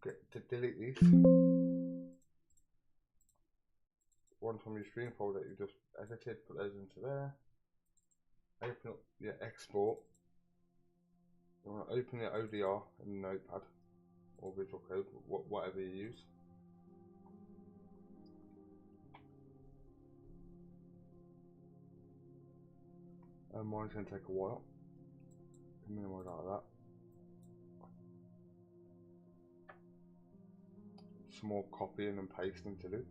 Get to delete these. One from your stream folder that you just edited, put those into there. Open up your export. You want to open your ODR in Notepad or Visual Code, whatever you use. And mine's going to take a while. Minimize like that. Some more copying and pasting to do.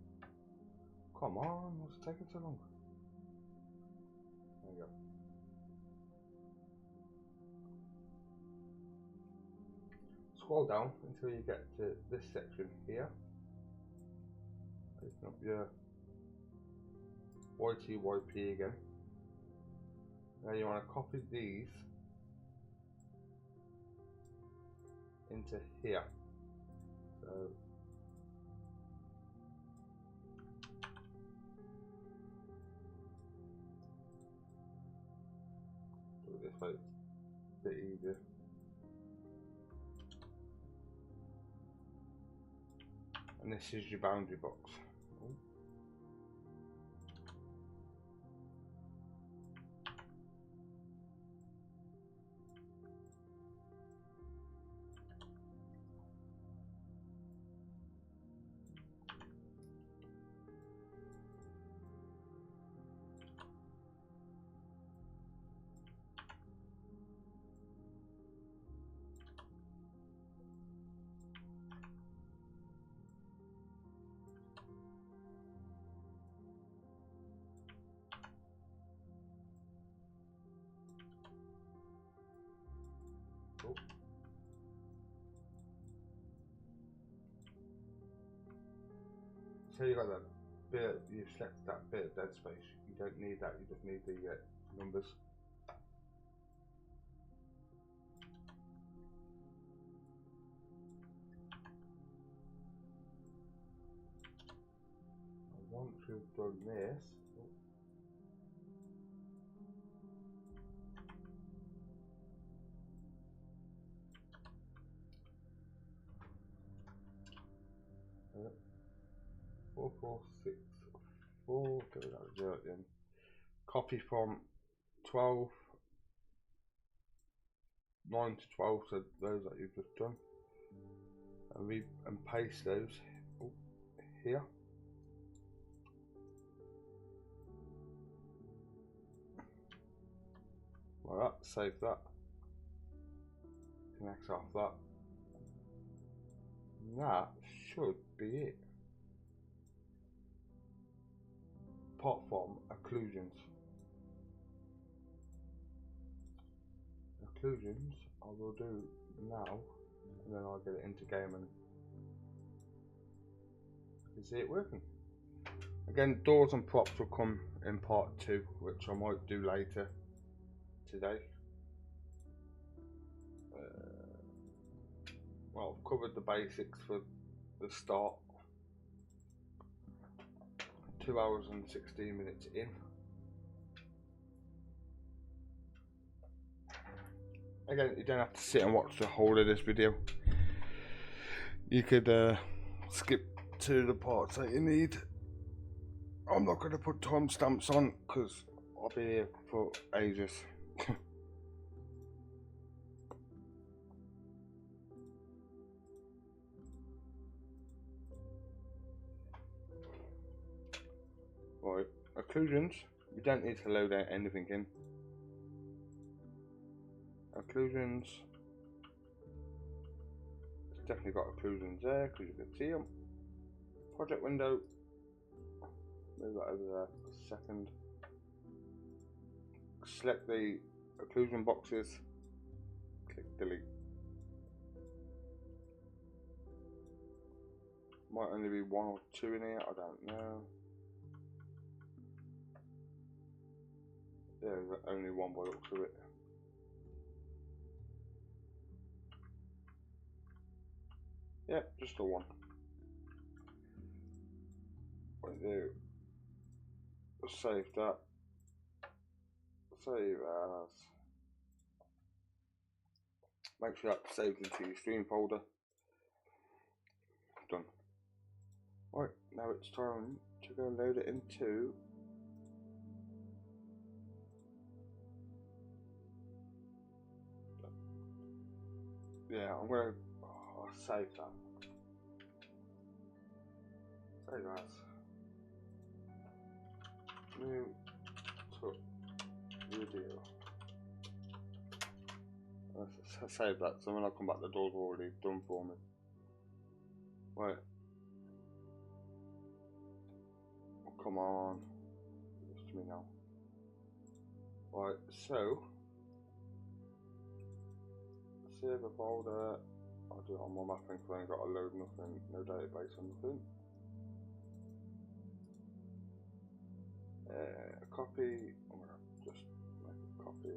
Come on, what's taking so long? There you go. Scroll down until you get to this section here. Open up your YTYP again. Now you want to copy these into here. So do it this way, it's a bit easier. And this is your boundary box. So you got that bit, you've selected that bit of dead space. You don't need that, you just need the numbers. And once you've done this, oh, 4464, get rid of that 0 at the end. Copy from 12, 9 to 12, so those that you've just done, and paste those here. Like that, save that, connect off that. And that should be it. Apart from occlusions. Occlusions I will do now. and then I'll get it into game and you see it working. Again, doors and props will come in part 2, which I might do later today. Well, I've covered the basics for the start. 2 hours and 16 minutes in. Again, you don't have to sit and watch the whole of this video. You could skip to the parts that you need. I'm not going to put timestamps on because I'll be here for ages. Right, occlusions. You don't need to load anything in. Occlusions. It's definitely got occlusions there because you can see them. Project window. Move that over there for a second. Select the occlusion boxes. Click delete. Might only be 1 or 2 in here, I don't know. Yeah, there's only 1 by the looks of it. Yeah, just the 1. What do you do? Save that. Save as. Make sure that's saved into your stream folder. Done. Right, now it's time to go and load it into I'm gonna save that. Save as. New to video. Save that, so when I come back the door's already done for me. Right. Oh, come on. It's to me now. Right, so save a folder. I'll do it on my mapping because I ain't got to load nothing, no database or nothing. Copy. I'm gonna just make a copy.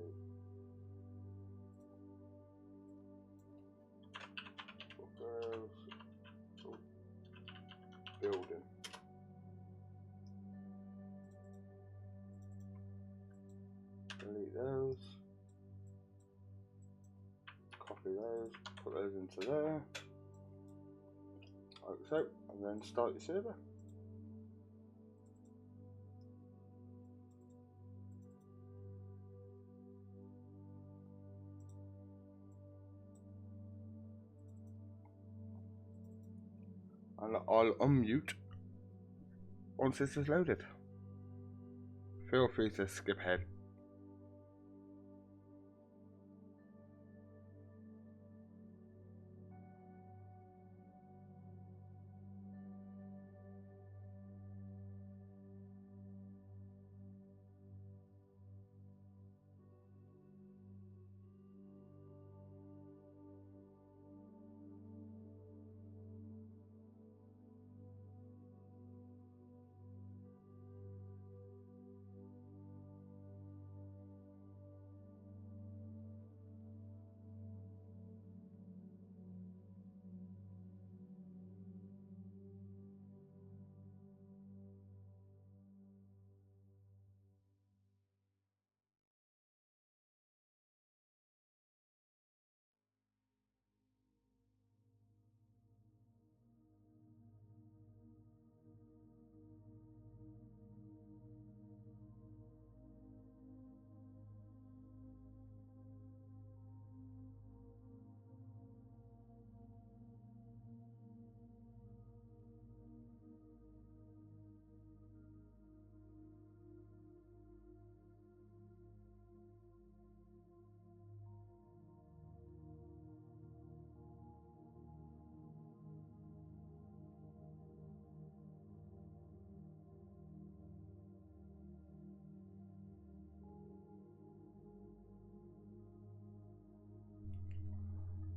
Building. Delete those. Copy those. Put those into there. Like so, and then start your server. And I'll unmute once this is loaded. Feel free to skip ahead.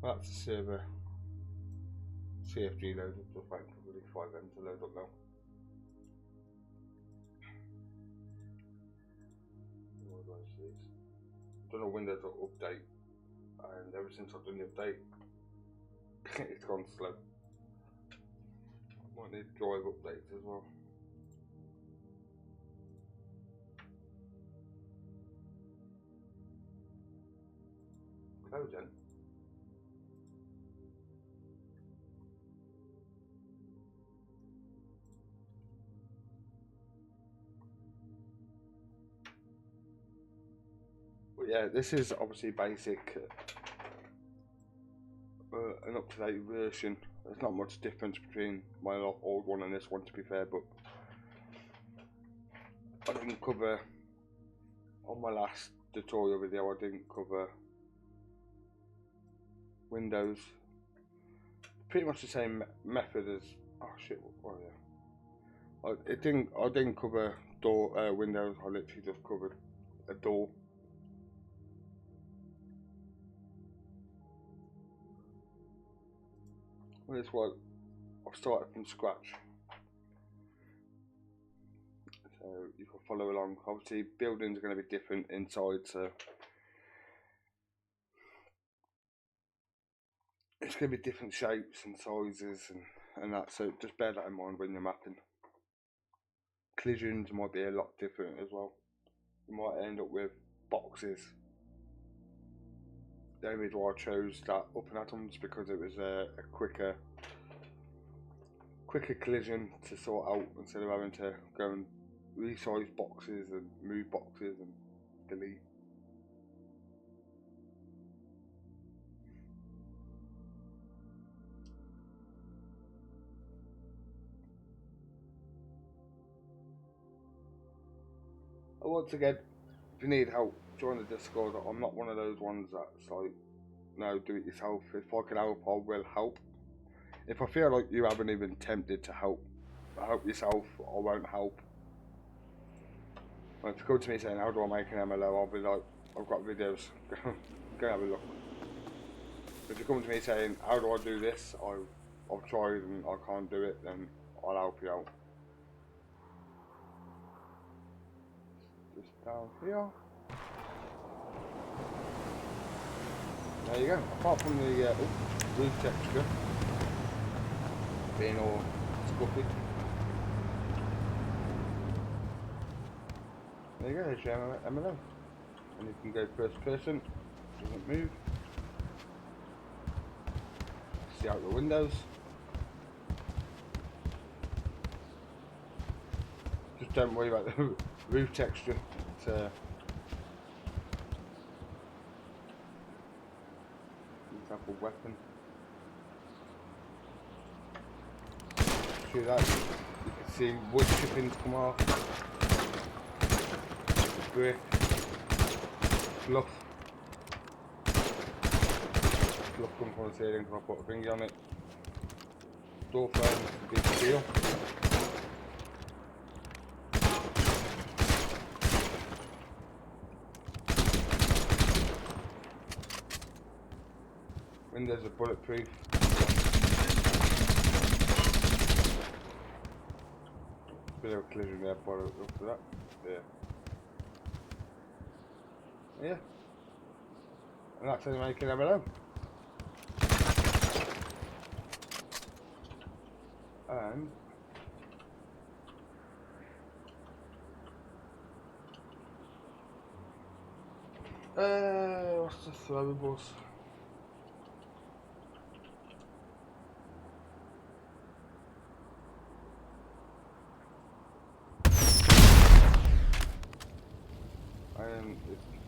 That's the server CFG loader, just waiting for the 5M to load up now. What do I see? Done a Windows update, and ever since I've done the update, it's gone slow. Might need drive updates as well. Close then. But yeah, this is obviously basic, an up-to-date version. There's not much difference between my old one and this one, to be fair, but I didn't cover, on my last tutorial video, I didn't cover Windows. Pretty much the same method as, oh shit, oh yeah. I didn't cover Windows, I literally just covered a door. This one, I've started from scratch, so you can follow along. Obviously, buildings are going to be different inside, so it's going to be different shapes and sizes and that. So just bear that in mind when you're mapping. Collisions might be a lot different as well. You might end up with boxes. The only reason why I chose that up and atoms because it was a quicker collision to sort out instead of having to go and resize boxes and move boxes and delete. And once again, if you need help, join the Discord. I'm not one of those ones that's like, no, do it yourself. If I can help, I will help. If I feel like you haven't even attempted to help yourself, I won't help. If you come to me saying, how do I make an MLO, I'll be like, I've got videos, go have a look. If you come to me saying, how do I do this, I've tried and I can't do it, then I'll help you out. Just down here. There you go. Apart from the roof texture being all scuffy. There you go, there's your MLO. And you can go first person, doesn't move. See out the windows. Just don't worry about the roof texture. It's example weapon. Through that, you can see wood chippings come off. Brick, fluff come from the ceiling because I put a thingy on it. Door frame, big steel. Windows are bulletproof. Bit of a collision there, but look for that. Yeah. Yeah. And that's how you make an MLO. And what's the throwables? And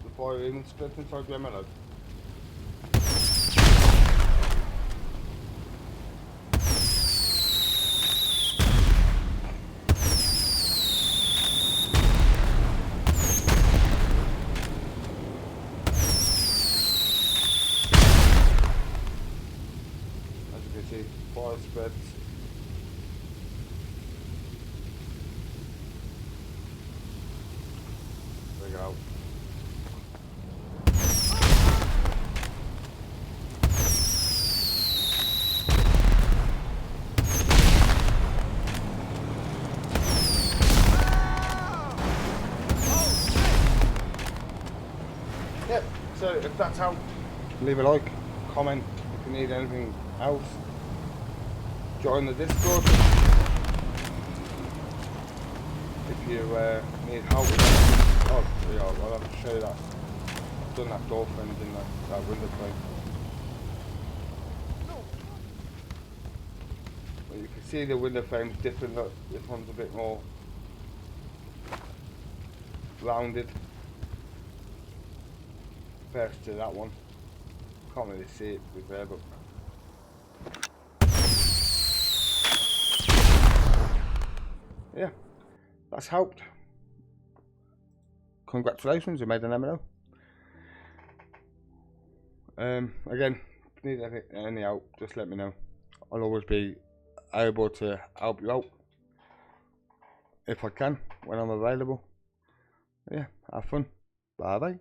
the fire even split inside the MLO. Fire spreads. There we go. Yep, so if that's how, leave a like, comment if you need anything else, join the Discord if you need help with that. Oh yeah, I'll have to show you that. I've done that door frame in that window frame. But you can see the window frame's different. Look, this one's a bit more rounded compared to that one. Can't really see it to be fair, but yeah, that's helped. Congratulations, you made an MLO. Again, if you need any help, just let me know. I'll always be able to help you out if I can, when I'm available. Yeah, have fun. Bye bye.